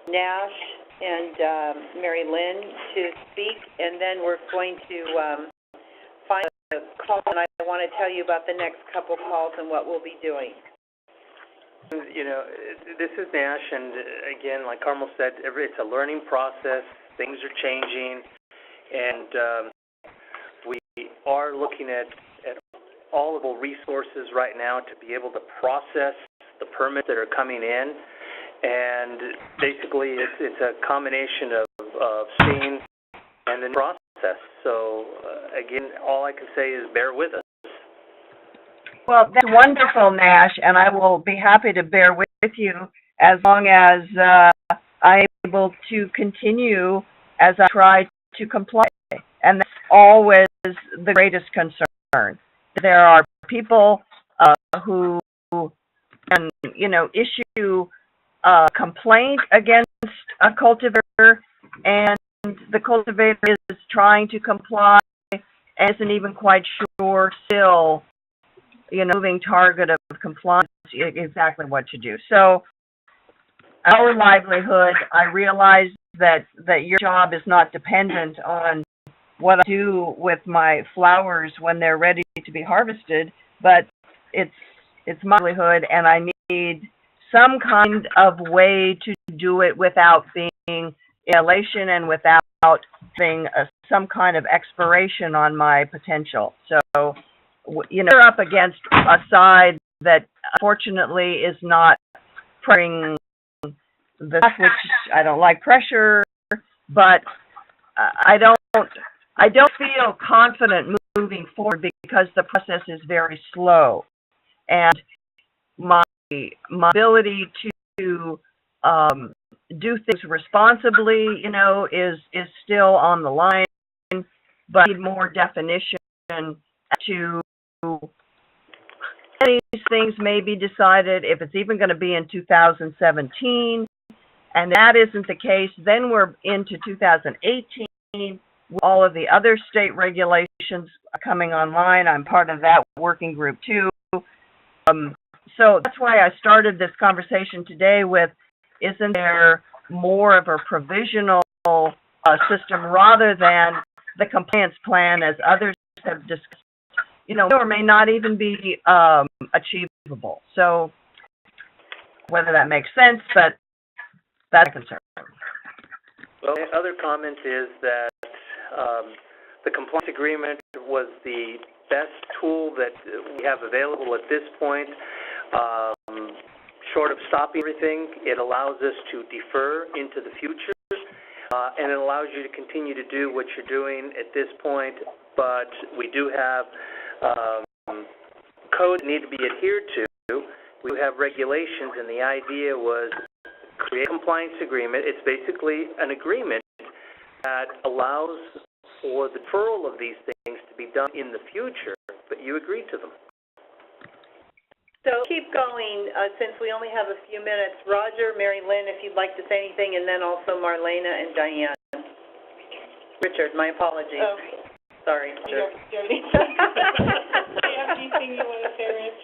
Nash and Mary Lynn to speak, and then we're going to find a call, and I want to tell you about the next couple calls and what we'll be doing. This is Nash, and again, like Carmel said, it's a learning process. Things are changing, and we are looking at all of the resources right now to be able to process the permits that are coming in, and basically it's a combination of seeing and then process. So again, all I can say is bear with us. Well, that's wonderful, Nash, and I will be happy to bear with you as long as I'm able to continue as I try to comply. And that's always the greatest concern. There are people who can, issue a complaint against a cultivator, and the cultivator is trying to comply and isn't even quite sure still, moving target of compliance, exactly what to do. So our livelihood, I realize that your job is not dependent on what I do with my flowers when they're ready to be harvested, but it's my livelihood, and I need some kind of way to do it without being elation and without having some kind of expiration on my potential. So, we're up against a side that unfortunately is not pressuring the stuff, which I don't like pressure, but I don't feel confident moving forward because the process is very slow, and my ability to do things responsibly, is still on the line, but I need more definition to these things may be decided, if it's even going to be in 2017, and that isn't the case, then we're into 2018 with all of the other state regulations coming online. I'm part of that working group too. So that's why I started this conversation today with, isn't there more of a provisional system rather than the compliance plan as others have discussed, or may not even be achievable. So whether that makes sense, but that's a concern. Well, the other comment is that the compliance agreement was the best tool that we have available at this point. Short of stopping everything, it allows us to defer into the future, and it allows you to continue to do what you're doing at this point, but we do have codes that need to be adhered to. We do have regulations, and the idea was create a compliance agreement. It's basically an agreement that allows for the deferral of these things to be done in the future. but you agreed to them. So keep going, since we only have a few minutes. Roger, Mary Lynn, if you'd like to say anything, and then also Marlena and Diane. Richard, my apologies. Oh. Sorry, Richard. Do you have anything you want to say, Rich?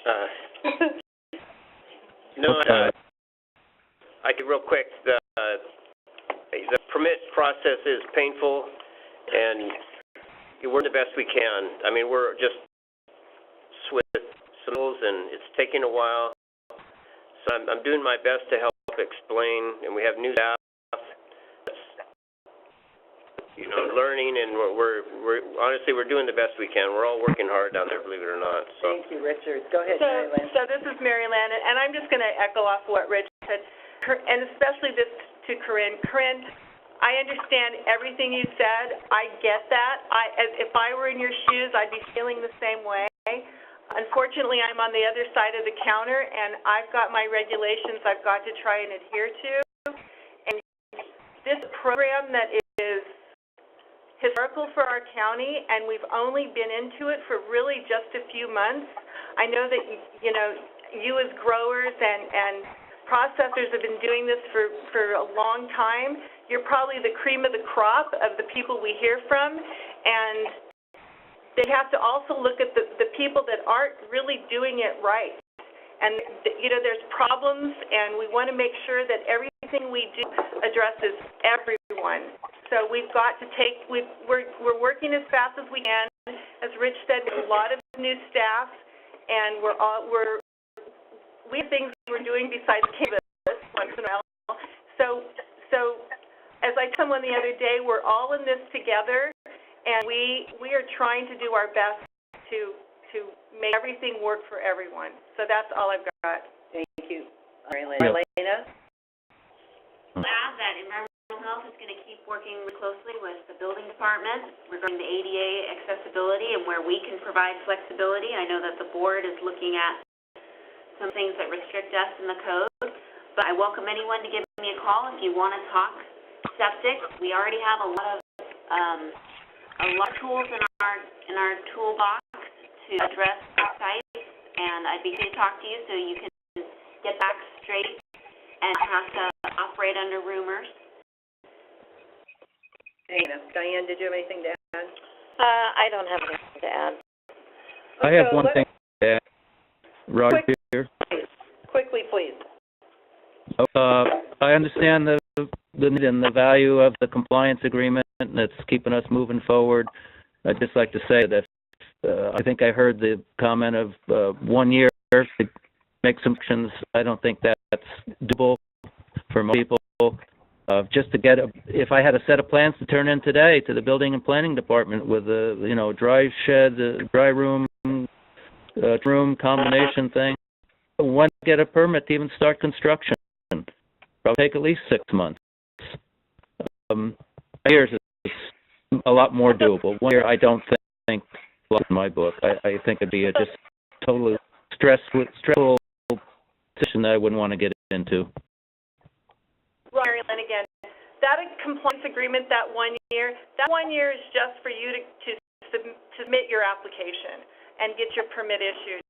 I could real quick. The permit process is painful, and we're the best we can. I mean, we're just with symbols, and it's taking a while. So I'm doing my best to help explain, and we have new staff. You know, learning, and we're honestly we're doing the best we can. We're all working hard down there, believe it or not. So. Thank you, Richard. Go ahead, So, Mary Lynn. so this is Mary Lynn, and I'm just going to echo off what Rich said, and especially this to Corinne. Corinne, I understand everything you said. I get that. If I were in your shoes, I'd be feeling the same way. Unfortunately, I'm on the other side of the counter, and I've got my regulations I've got to try and adhere to. And this program that is historical for our county, and we've only been into it for really just a few months. I know that, you know, you as growers and processors have been doing this for a long time. You're probably the cream of the crop of the people we hear from, and they have to also look at the people that aren't really doing it right. And, you know, there's problems, and we want to make sure that everything we do addresses everyone. So we've got to we're working as fast as we can. As Rich said, there's a lot of new staff, and we have things we're doing besides Cannabis once in a while. So as I told someone the other day, we're all in this together, and we are trying to do our best to make everything work for everyone. So that's all I've got. Thank you, Marlena. Add that environmental health is going to keep working closely with the building department regarding the ADA accessibility and where we can provide flexibility. I know that the board is looking at some things that restrict us in the code, but I welcome anyone to give me a call if you want to talk septic. We already have a lot of tools in our toolbox to address sites, and I'd be happy to talk to you so you can get back straight and have to operate under rumors. Diane, did you have anything to add? I don't have anything to add. I have one thing to add. Roger here. Quickly, please. I understand the need and the value of the compliance agreement that's keeping us moving forward. I'd just like to say that I think I heard the comment of 1 year to make some actions. I don't think that's doable for most people. Just to get if I had a set of plans to turn in today to the building and planning department with a dry shed, dry room, room combination thing, when to get a permit to even start construction, probably take at least 6 months. Years is a lot more doable. 1 year, I don't think in my book. I think it'd be a just totally stressful position that I wouldn't want to get into. Mary Lynn again. That compliance agreement, that 1 year, that 1 year is just for you to submit your application and get your permit issued.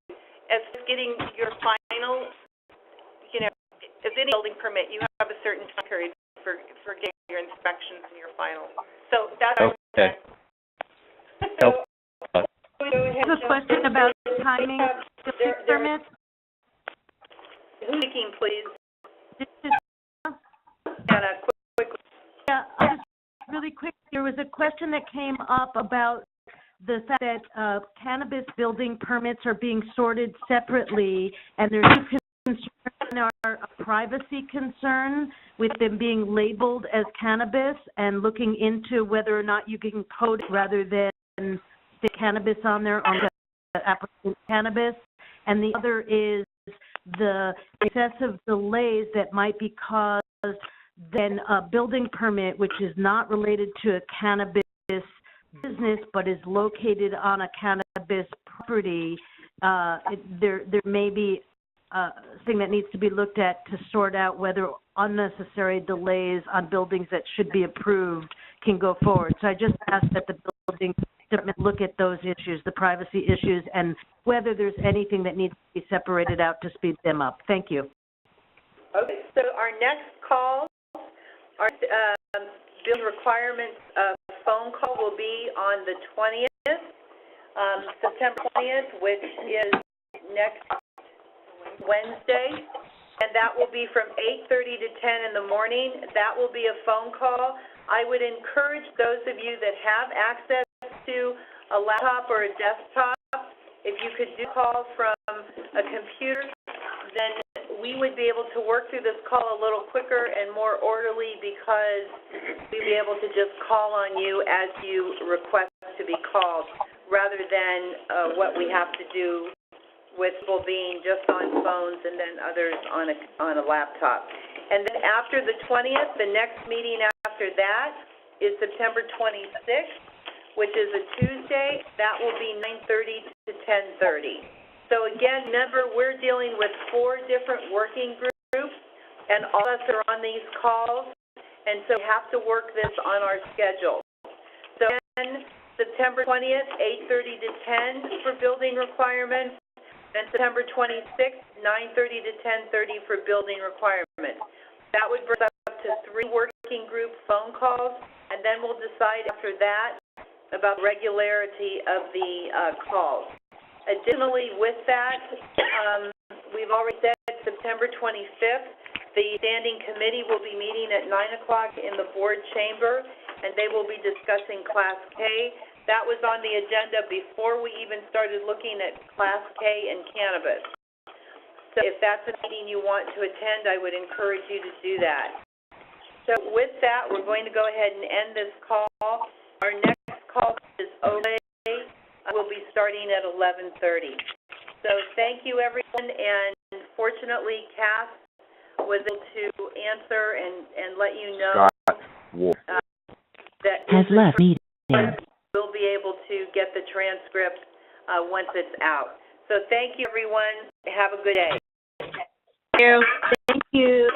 As getting your final, as any building permit, you have a certain time period for getting your inspections and your final. So that's okay. I have a question about timing of building permits. Speaking, please. Yeah, really quick, there was a question that came up about the fact that cannabis building permits are being sorted separately, and there's two concerns are a privacy concern with them being labeled as cannabis, and looking into whether or not you can code it rather than stick cannabis on there on the applicant cannabis. And the other is the excessive delays that might be caused then a building permit, which is not related to a cannabis business but is located on a cannabis property. There may be a thing that needs to be looked at to sort out whether unnecessary delays on buildings that should be approved can go forward. So I just asked that the building department look at those issues, the privacy issues, and whether there's anything that needs to be separated out to speed them up. Thank you. Okay, so our next call, our bill requirements phone call will be on the 20th, September 20th, which is next Wednesday, and that will be from 8:30 to 10 in the morning. That will be a phone call. I would encourage those of you that have access to a laptop or a desktop, if you could do call from a computer, then we would be able to work through this call a little quicker and more orderly because we'd be able to just call on you as you request to be called, rather than what we have to do with people being just on phones and then others on a laptop. And then after the 20th, the next meeting after that is September 26th, which is a Tuesday. That will be 9:30 to 10:30. So again, remember, we're dealing with 4 different working groups, and all of us are on these calls, and so we have to work this on our schedule. So again, September 20th, 8:30 to 10 for building requirements, and September 26th, 9:30 to 10:30 for building requirements. That would bring us up to 3 working group phone calls, and then we'll decide after that about the regularity of the calls. Additionally, with that, we've already said September 25th, the standing committee will be meeting at 9 o'clock in the board chamber, and they will be discussing Class K. That was on the agenda before we even started looking at Class K and cannabis. So if that's a meeting you want to attend, I would encourage you to do that. So with that, we're going to go ahead and end this call. Our next call is OLA. We'll be starting at 11:30. So thank you, everyone, and fortunately, Cass was able to answer and let you know that has left meeting. we'll be able to get the transcript once it's out. So thank you, everyone. Have a good day. Thank you. Thank you.